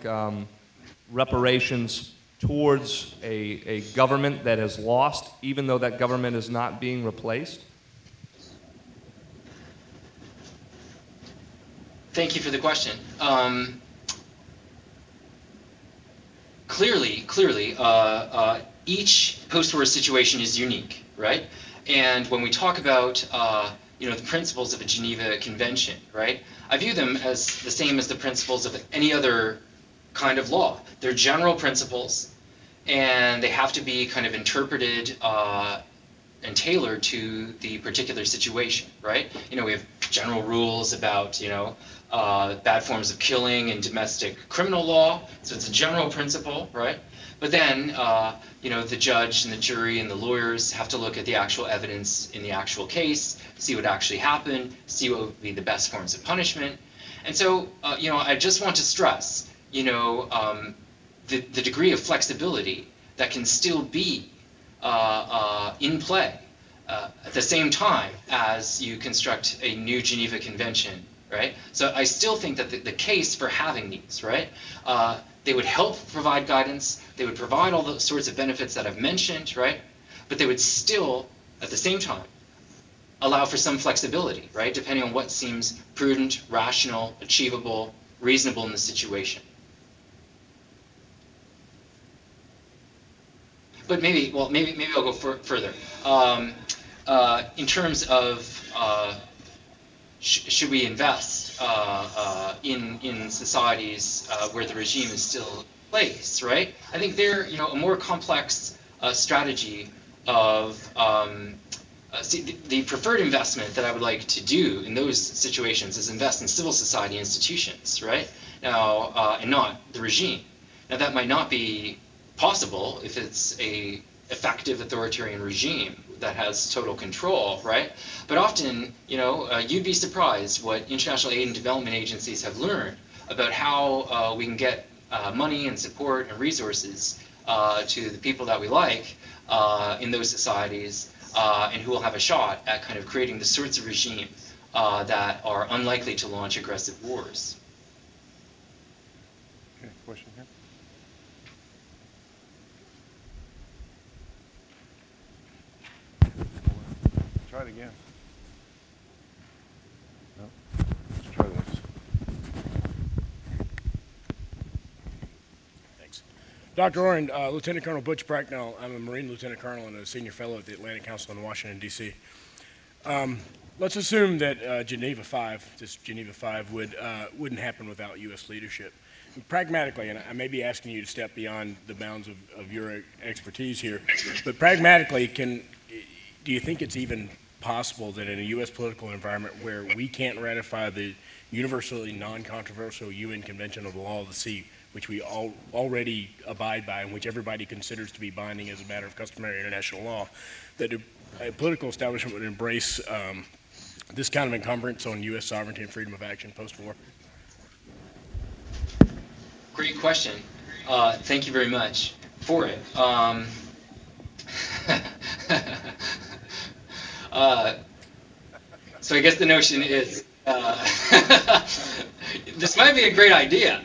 reparations towards a government that has lost, even though that government is not being replaced? Thank you for the question. Clearly, each post-war situation is unique, right? And when we talk about the principles of a Geneva Convention, right? I view them as the same as the principles of any other kind of law. They're general principles, and they have to be kind of interpreted and tailored to the particular situation, right? You know, we have general rules about, you know, bad forms of killing in domestic criminal law, so it's a general principle, right? But then, you know, the judge and the jury and the lawyers have to look at the actual evidence in the actual case, see what actually happened, see what would be the best forms of punishment. And so, you know, I just want to stress, you know, the degree of flexibility that can still be in play at the same time as you construct a new Geneva Convention, right? So I still think that the case for having these, right, they would help provide guidance, they would provide all the sorts of benefits that I've mentioned, right? But they would still, at the same time, allow for some flexibility, right, depending on what seems prudent, rational, achievable, reasonable in the situation. But maybe, well, maybe I'll go further. In terms of should we invest in societies where the regime is still in place, right? I think they're, you know, a more complex strategy of see, the preferred investment that I would like to do in those situations is invest in civil society institutions, right? Now, and not the regime. Now, that might not be possible if it's a effective authoritarian regime that has total control, right? But often, you know, you'd be surprised what international aid and development agencies have learned about how we can get money and support and resources to the people that we like in those societies, and who will have a shot at kind of creating the sorts of regime that are unlikely to launch aggressive wars. Okay, question here. Try it again. No? Let's try this. Thanks. Dr. Orend, Lieutenant Colonel Butch Bracknell. I'm a Marine Lieutenant Colonel and a Senior Fellow at the Atlantic Council in Washington, D.C. Let's assume that Geneva 5, this Geneva 5, wouldn't happen without U.S. leadership. Pragmatically, and I may be asking you to step beyond the bounds of your expertise here, but pragmatically, do you think it's even possible that in a U.S. political environment where we can't ratify the universally non-controversial UN Convention of the Law of the Sea, which we already abide by and which everybody considers to be binding as a matter of customary international law, that a political establishment would embrace this kind of encumbrance on U.S. sovereignty and freedom of action post-war? Great question. Thank you very much for it. So I guess the notion is this might be a great idea,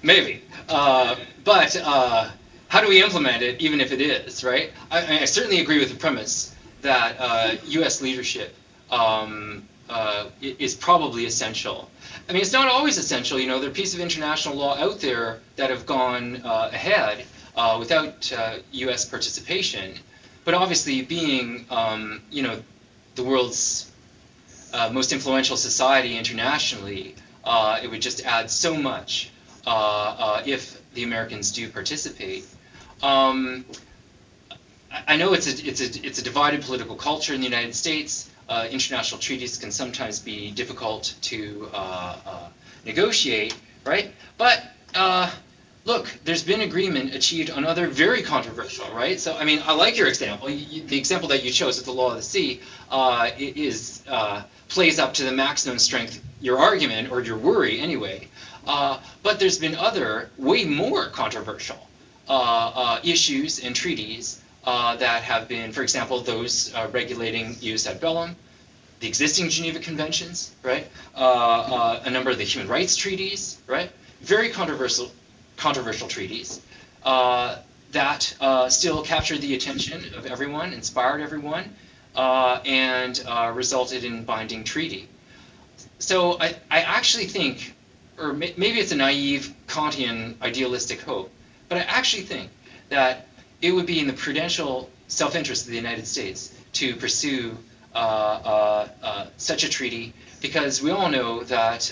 maybe, but how do we implement it, even if it is, right? I certainly agree with the premise that U.S. leadership is probably essential. I mean, it's not always essential. You know, there are pieces of international law out there that have gone ahead without U.S. participation. But obviously, being, you know, the world's most influential society internationally, it would just add so much if the Americans do participate. I know it's a divided political culture in the United States. International treaties can sometimes be difficult to negotiate, right? But look, there's been agreement achieved on other very controversial, right? So, I mean, I like your example. The example that you chose with the Law of the Sea plays up to the maximum strength, your argument, or your worry anyway. But there's been other, way more controversial issues and treaties that have been, for example, those regulating jus ad bellum, the existing Geneva Conventions, right? A number of the human rights treaties, right? Very controversial treaties that still captured the attention of everyone, inspired everyone, and resulted in binding treaty. So I actually think, or maybe it's a naive Kantian idealistic hope, but I actually think that it would be in the prudential self-interest of the United States to pursue such a treaty, because we all know that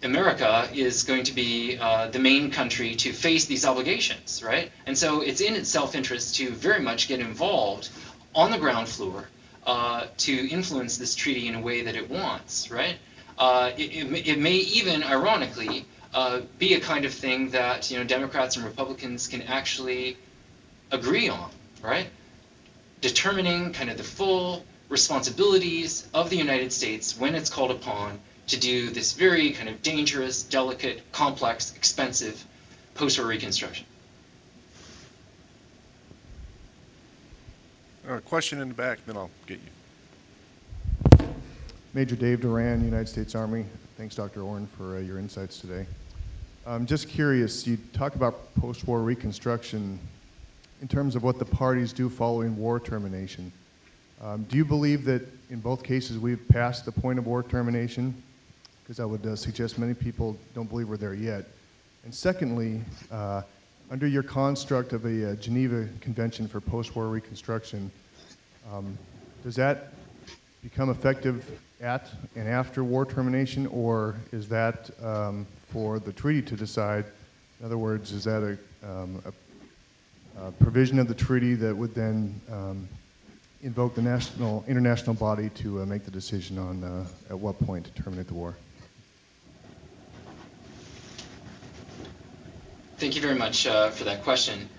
America is going to be the main country to face these obligations, right? And so it's in its self-interest to very much get involved on the ground floor to influence this treaty in a way that it wants, right? It may even, ironically, be a kind of thing that Democrats and Republicans can actually agree on, right? Determining kind of the full responsibilities of the United States when it's called upon to do this very kind of dangerous, delicate, complex, expensive post-war reconstruction. Question in the back, then I'll get you. Major Dr Orend, United States Army. Thanks, Dr. Orend, for your insights today. I'm just curious, you talk about post-war reconstruction in terms of what the parties do following war termination. Do you believe that in both cases we've passed the point of war termination? Because I would suggest many people don't believe we're there yet. And secondly, under your construct of a Geneva Convention for post-war reconstruction, does that become effective at and after war termination, or is that for the treaty to decide? In other words, is that a provision of the treaty that would then invoke the international body to make the decision on at what point to terminate the war? Thank you very much for that question.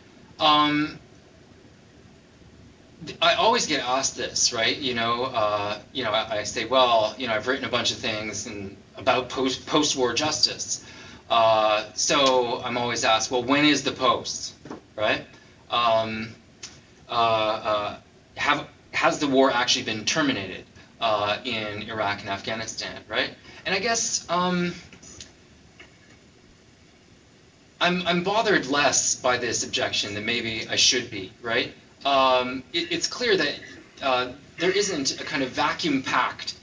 I always get asked this, right? I say, well, I've written a bunch of things about post-war justice. So I'm always asked, well, when is the post, right? Has the war actually been terminated in Iraq and Afghanistan, right? And I guess I'm bothered less by this objection than maybe I should be, right? It's clear that there isn't a kind of vacuum-packed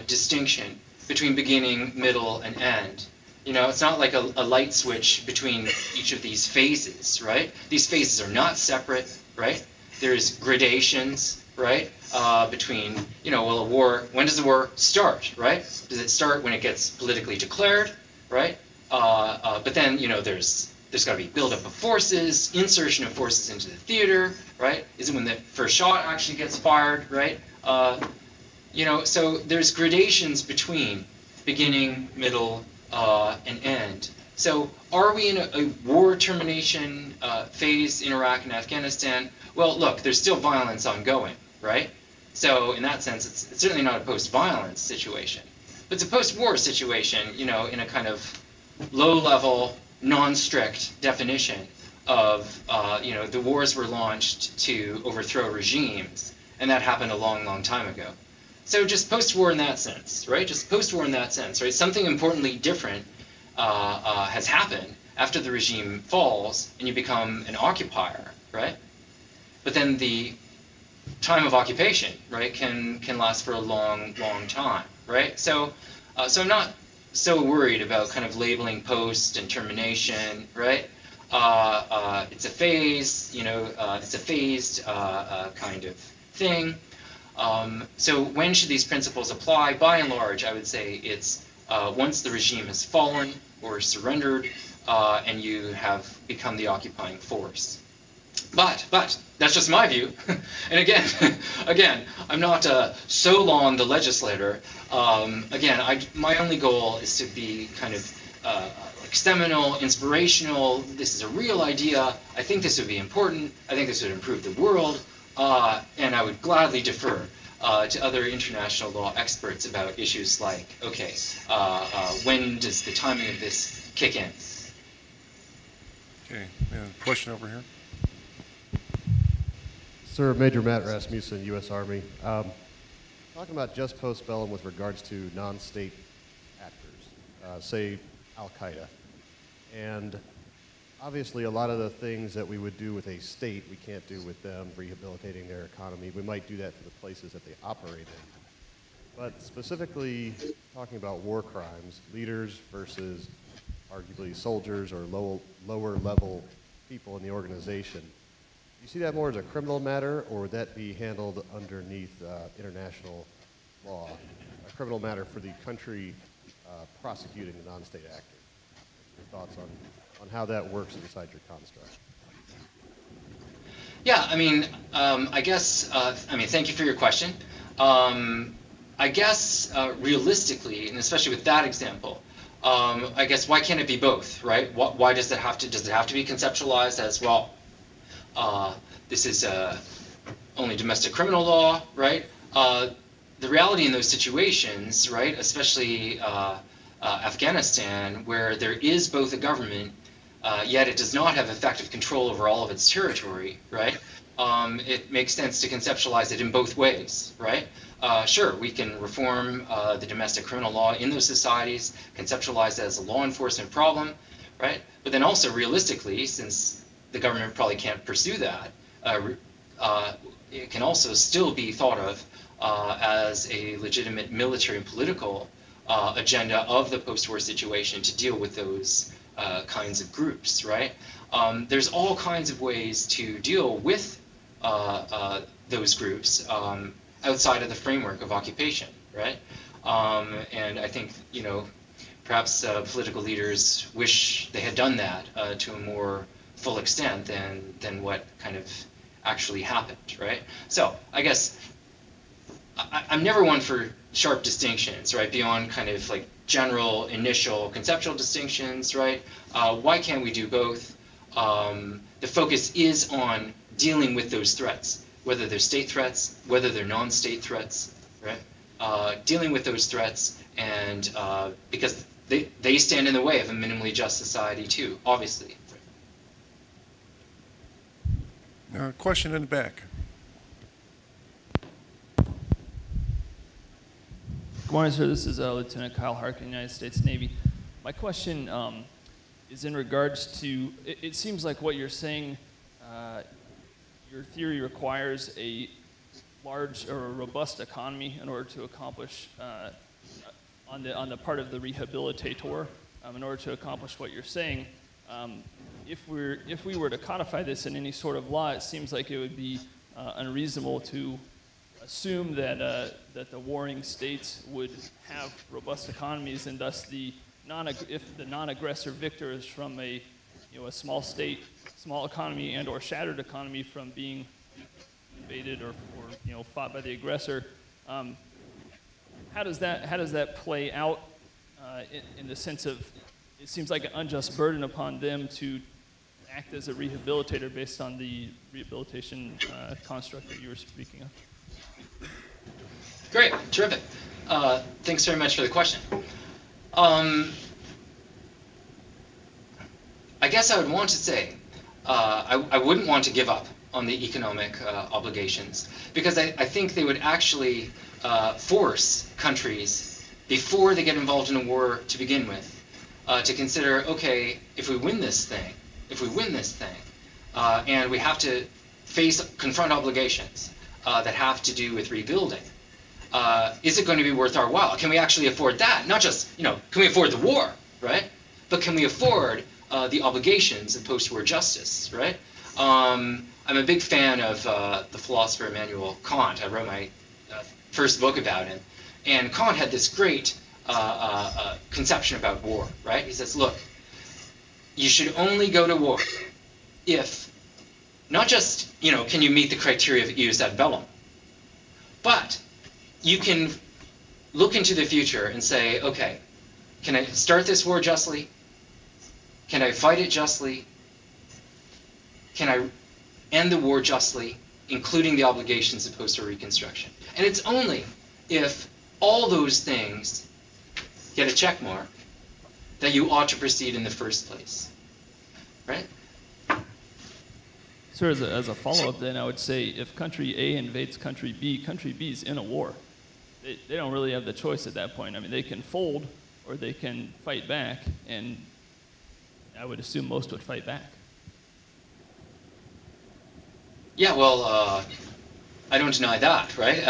distinction between beginning, middle, and end. It's not like a light switch between each of these phases, right? These phases are not separate, right? There's gradations, right? Between, well, a war, when does the war start, right? Does it start when it gets politically declared, right? But then, there's got to be buildup of forces, insertion of forces into the theater, right? Is it when the first shot actually gets fired, right? So there's gradations between beginning, middle, and end. So are we in a war termination phase in Iraq and Afghanistan? Well, look, there's still violence ongoing, right? So in that sense, it's certainly not a post-violence situation. But it's a post-war situation, in a kind of low-level, non-strict definition of, the wars were launched to overthrow regimes, and that happened a long, long time ago. So just post-war in that sense, right? Just post-war in that sense, right? Something importantly different has happened after the regime falls and you become an occupier, right? But then the time of occupation, right, can last for a long, long time, right? So I'm not so worried about kind of labeling post and termination, right? It's a phase, it's a phased kind of thing. So when should these principles apply? By and large, I would say it's once the regime has fallen or surrendered and you have become the occupying force. But that's just my view. And again, I'm not so long the legislator. My only goal is to be kind of like seminal, inspirational. This is a real idea. I think this would be important. I think this would improve the world. And I would gladly defer to other international law experts about issues like, okay, when does the timing of this kick in? Okay, question over here. Sir, Major Matt Rasmussen, U.S. Army. Talking about just post-bellum with regards to non-state actors, say Al-Qaeda. And obviously a lot of the things that we would do with a state, we can't do with them, rehabilitating their economy. We might do that for the places that they operate in. But specifically talking about war crimes, leaders versus arguably soldiers or lower level people in the organization, do you see that more as a criminal matter, or would that be handled underneath international law? A criminal matter for the country prosecuting the non-state actor. Your thoughts on how that works inside your construct? Yeah, I mean, I guess, thank you for your question. I guess realistically, and especially with that example, I guess why can't it be both, right? Why does it have to be conceptualized as, well, this is only domestic criminal law, right? The reality in those situations, right, especially Afghanistan, where there is both a government, yet it does not have effective control over all of its territory, right? It makes sense to conceptualize it in both ways, right? Sure, we can reform the domestic criminal law in those societies, conceptualize it as a law enforcement problem, right? But then also realistically, since the government probably can't pursue that, it can also still be thought of as a legitimate military and political agenda of the post-war situation to deal with those kinds of groups, right? There's all kinds of ways to deal with those groups outside of the framework of occupation, right? And I think, perhaps political leaders wish they had done that to a more full extent than what kind of actually happened, right? So I guess I'm never one for sharp distinctions, right, beyond kind of like general, initial, conceptual distinctions, right? Why can't we do both? The focus is on dealing with those threats, whether they're state threats, whether they're non-state threats, right? Dealing with those threats, and because they stand in the way of a minimally just society too, obviously. Question in the back. Good morning, sir. This is Lieutenant Kyle Harkin, United States Navy. My question is in regards to, it seems like what you're saying, your theory requires a large or a robust economy in order to accomplish, on the part of the rehabilitator, in order to accomplish what you're saying. If we were to codify this in any sort of law, it seems like it would be unreasonable to assume that the warring states would have robust economies, and thus if the non-aggressor victor is from a small state, small economy, and/or shattered economy from being invaded or fought by the aggressor, how does that play out in the sense of, it seems like an unjust burden upon them to act as a rehabilitator based on the rehabilitation construct that you were speaking of? Great, terrific. Thanks very much for the question. I guess I would want to say I wouldn't want to give up on the economic obligations, because I think they would actually force countries, before they get involved in a war to begin with, to consider, okay, if we win this thing, and we have to confront obligations that have to do with rebuilding, is it going to be worth our while? Can we actually afford that? Not just, can we afford the war, right? But can we afford the obligations of post-war justice, right? I'm a big fan of the philosopher Immanuel Kant. I wrote my first book about him. And Kant had this great conception about war, right? He says, look, you should only go to war if, not just, can you meet the criteria of ius ad bellum, but you can look into the future and say, okay, can I start this war justly? Can I fight it justly? Can I end the war justly, including the obligations of post-war reconstruction? And it's only if all those things get a check mark that you ought to proceed in the first place, right? Sir, as a follow-up then, I would say if country A invades country B's in a war. They don't really have the choice at that point. I mean, they can fold or they can fight back, and I would assume most would fight back. Yeah, well, I don't deny that, right?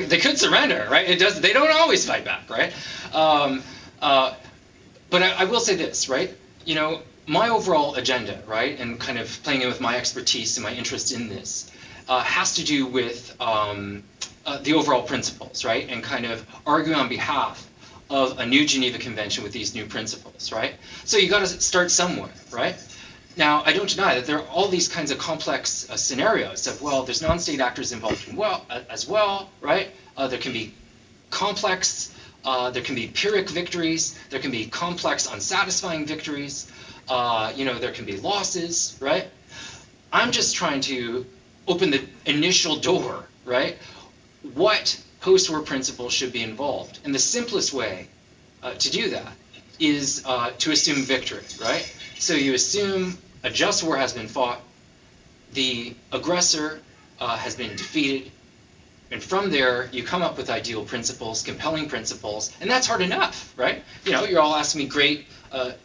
They could surrender, right? They don't always fight back, right? But I will say this, right? My overall agenda, right, and kind of playing in with my expertise and my interest in this, has to do with the overall principles, right, and kind of argue on behalf of a new Geneva Convention with these new principles, right? So you got to start somewhere, right? Now, I don't deny that there are all these kinds of complex scenarios of, well, there's non-state actors involved as well, right? There can be complex, there can be Pyrrhic victories, there can be complex, unsatisfying victories, there can be losses, right? I'm just trying to open the initial door, right? What post-war principles should be involved? And the simplest way to do that is to assume victory, right? So you assume a just war has been fought, the aggressor has been defeated, and from there you come up with ideal principles, compelling principles, and that's hard enough, right? You're all asking me great,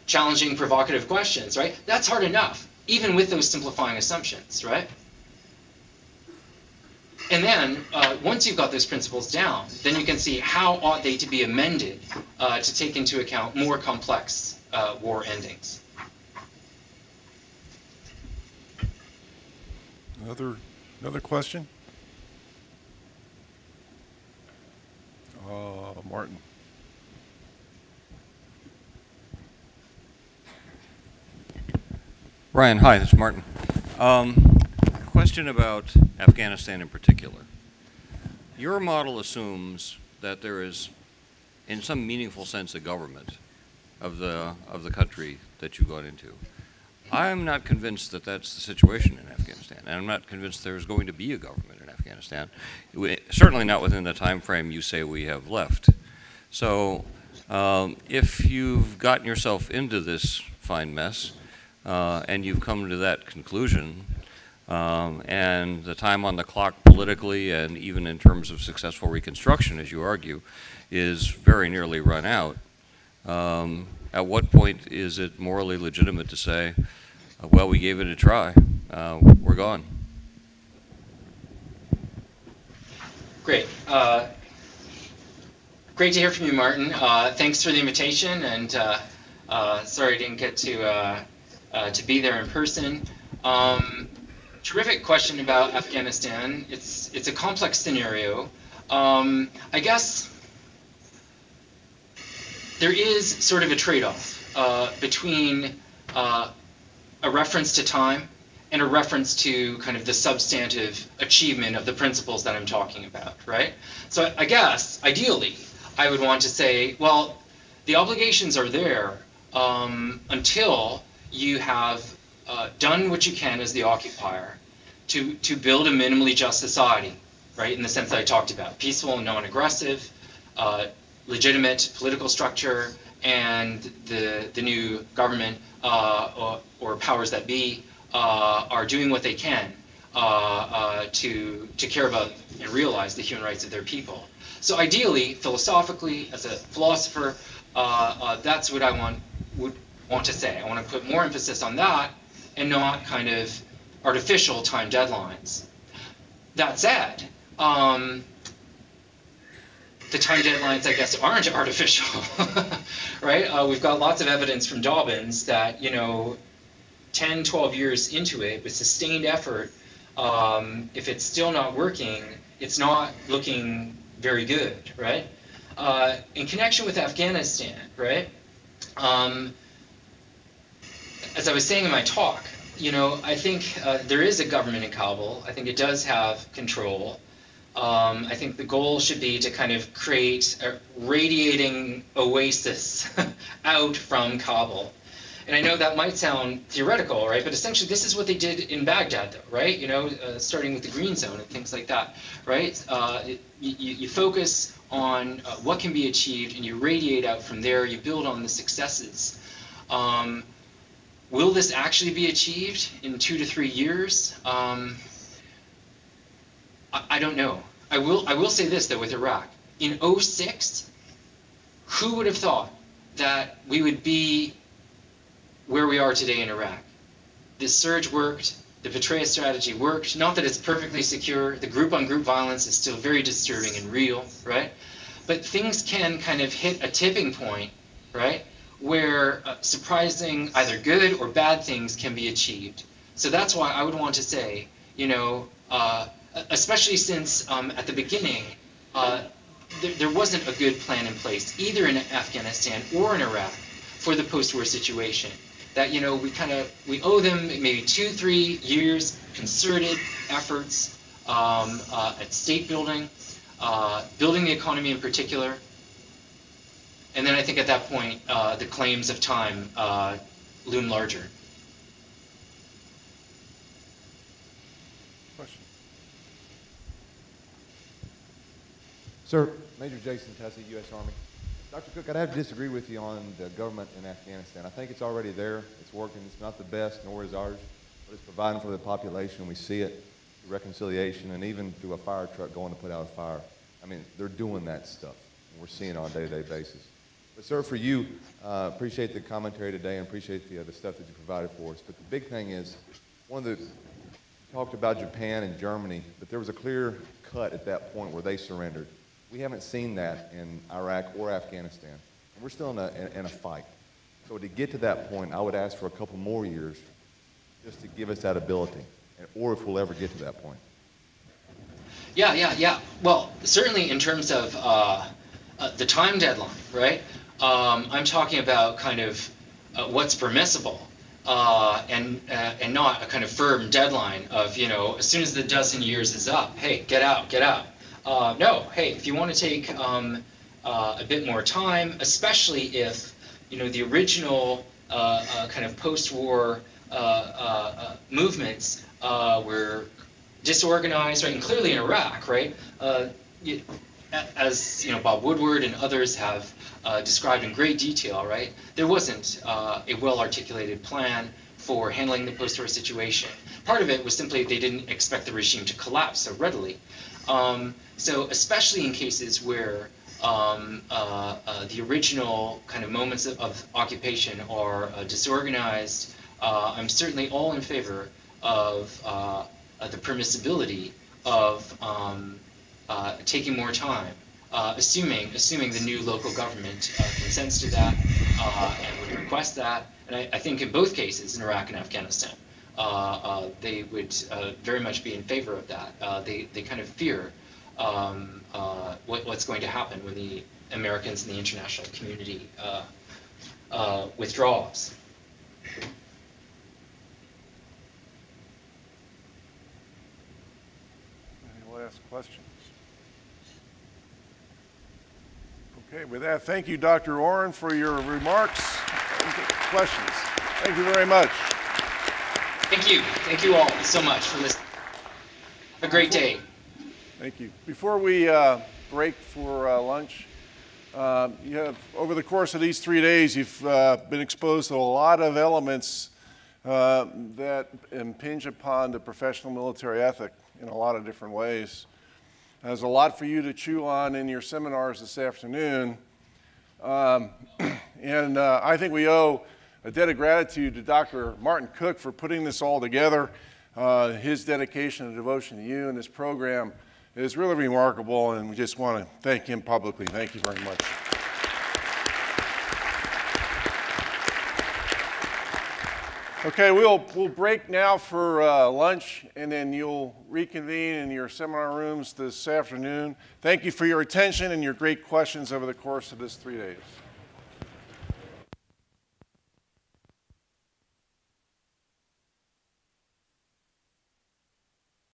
challenging, provocative questions, right? That's hard enough, even with those simplifying assumptions, right? And then, once you've got those principles down, then you can see how ought they to be amended to take into account more complex war endings. Another question? Martin. Ryan, hi, this is Martin. Question about Afghanistan in particular. Your model assumes that there is, in some meaningful sense, a government of the country that you got into. I'm not convinced that that's the situation in Afghanistan, and I'm not convinced there's going to be a government in Afghanistan. Certainly not within the time frame you say we have left. So if you've gotten yourself into this fine mess, and you've come to that conclusion, and the time on the clock politically and even in terms of successful reconstruction, as you argue, is very nearly run out, at what point is it morally legitimate to say, well, we gave it a try, we're gone? Great. Great to hear from you, Martin. Thanks for the invitation, and sorry I didn't get to be there in person. Terrific question about Afghanistan. It's a complex scenario. I guess there is sort of a trade-off between a reference to time and a reference to kind of the substantive achievement of the principles that I'm talking about, right? So I guess, ideally, I would want to say, well, the obligations are there until you have done what you can as the occupier to build a minimally just society, right, in the sense that I talked about, peaceful and non-aggressive, legitimate political structure, and the new government or powers that be are doing what they can to care about and realize the human rights of their people. So ideally, philosophically, as a philosopher, that's what I would want to say. I want to put more emphasis on that and not kind of artificial time deadlines. That said, the time deadlines, I guess, aren't artificial, right? We've got lots of evidence from Dobbins that, 10, 12 years into it, with sustained effort, if it's still not working, it's not looking very good, right? In connection with Afghanistan, right? As I was saying in my talk, I think there is a government in Kabul. I think it does have control. I think the goal should be to kind of create a radiating oasis out from Kabul. And I know that might sound theoretical, right? But essentially, this is what they did in Baghdad, though, right? Starting with the Green Zone and things like that, right? You focus on what can be achieved, and you radiate out from there. You build on the successes. Will this actually be achieved in 2 to 3 years? I don't know. I will say this, though, with Iraq. In 2006, who would have thought that we would be where we are today in Iraq? This surge worked. The Petraeus strategy worked. Not that it's perfectly secure. The group-on-group violence is still very disturbing and real, right? But things can kind of hit a tipping point, right, where surprising either good or bad things can be achieved. So that's why I would want to say, especially since at the beginning, there wasn't a good plan in place, either in Afghanistan or in Iraq, for the post-war situation. That, you know, we owe them maybe 2-3 years concerted efforts at state building, building the economy in particular. And then I think at that point, the claims of time loom larger. Question. Sir, Major Jason Tussey, U.S. Army. Dr. Cook, I'd have to disagree with you on the government in Afghanistan. I think it's already there. It's working. It's not the best, nor is ours, but it's providing for the population. We see it through reconciliation and even through a fire truck going to put out a fire. I mean, they're doing that stuff, and we're seeing it on a day-to-day basis. But, sir, for you, appreciate the commentary today and appreciate the stuff that you provided for us. But the big thing is, you talked about Japan and Germany, but there was a clear cut at that point where they surrendered. We haven't seen that in Iraq or Afghanistan. We're still in a fight. So to get to that point, I would ask for a couple more years just to give us that ability, or if we'll ever get to that point. Yeah. Well, certainly in terms of the time deadline, right? I'm talking about kind of what's permissible, and not a kind of firm deadline of, you know, as soon as the dozen years is up, hey, get out. No, hey, if you want to take a bit more time, especially if, you know, the original kind of post-war movements were disorganized, right, and clearly in Iraq, right, as you know, Bob Woodward and others have described in great detail, right, there wasn't a well-articulated plan for handling the post-war situation. Part of it was simply they didn't expect the regime to collapse so readily. So especially in cases where the original kind of moments of occupation are disorganized, I'm certainly all in favor of the permissibility of taking more time, assuming the new local government consents to that and would request that. And I think in both cases, in Iraq and Afghanistan, they would very much be in favor of that. They kind of fear what's going to happen when the Americans and the international community withdraws. Any last questions? Okay, with that, thank you, Dr. Orend, for your remarks and questions. Thank you very much. Thank you all so much for listening. Have a great day. Thank you. Before we break for lunch, you have, over the course of these 3 days, you've been exposed to a lot of elements that impinge upon the professional military ethic in a lot of different ways. There's a lot for you to chew on in your seminars this afternoon. And I think we owe a debt of gratitude to Dr. Martin Cook for putting this all together. His dedication and devotion to you and this program is really remarkable, and we just want to thank him publicly. Thank you very much. Okay, we'll break now for lunch, and then you'll reconvene in your seminar rooms this afternoon. Thank you for your attention and your great questions over the course of this 3 days.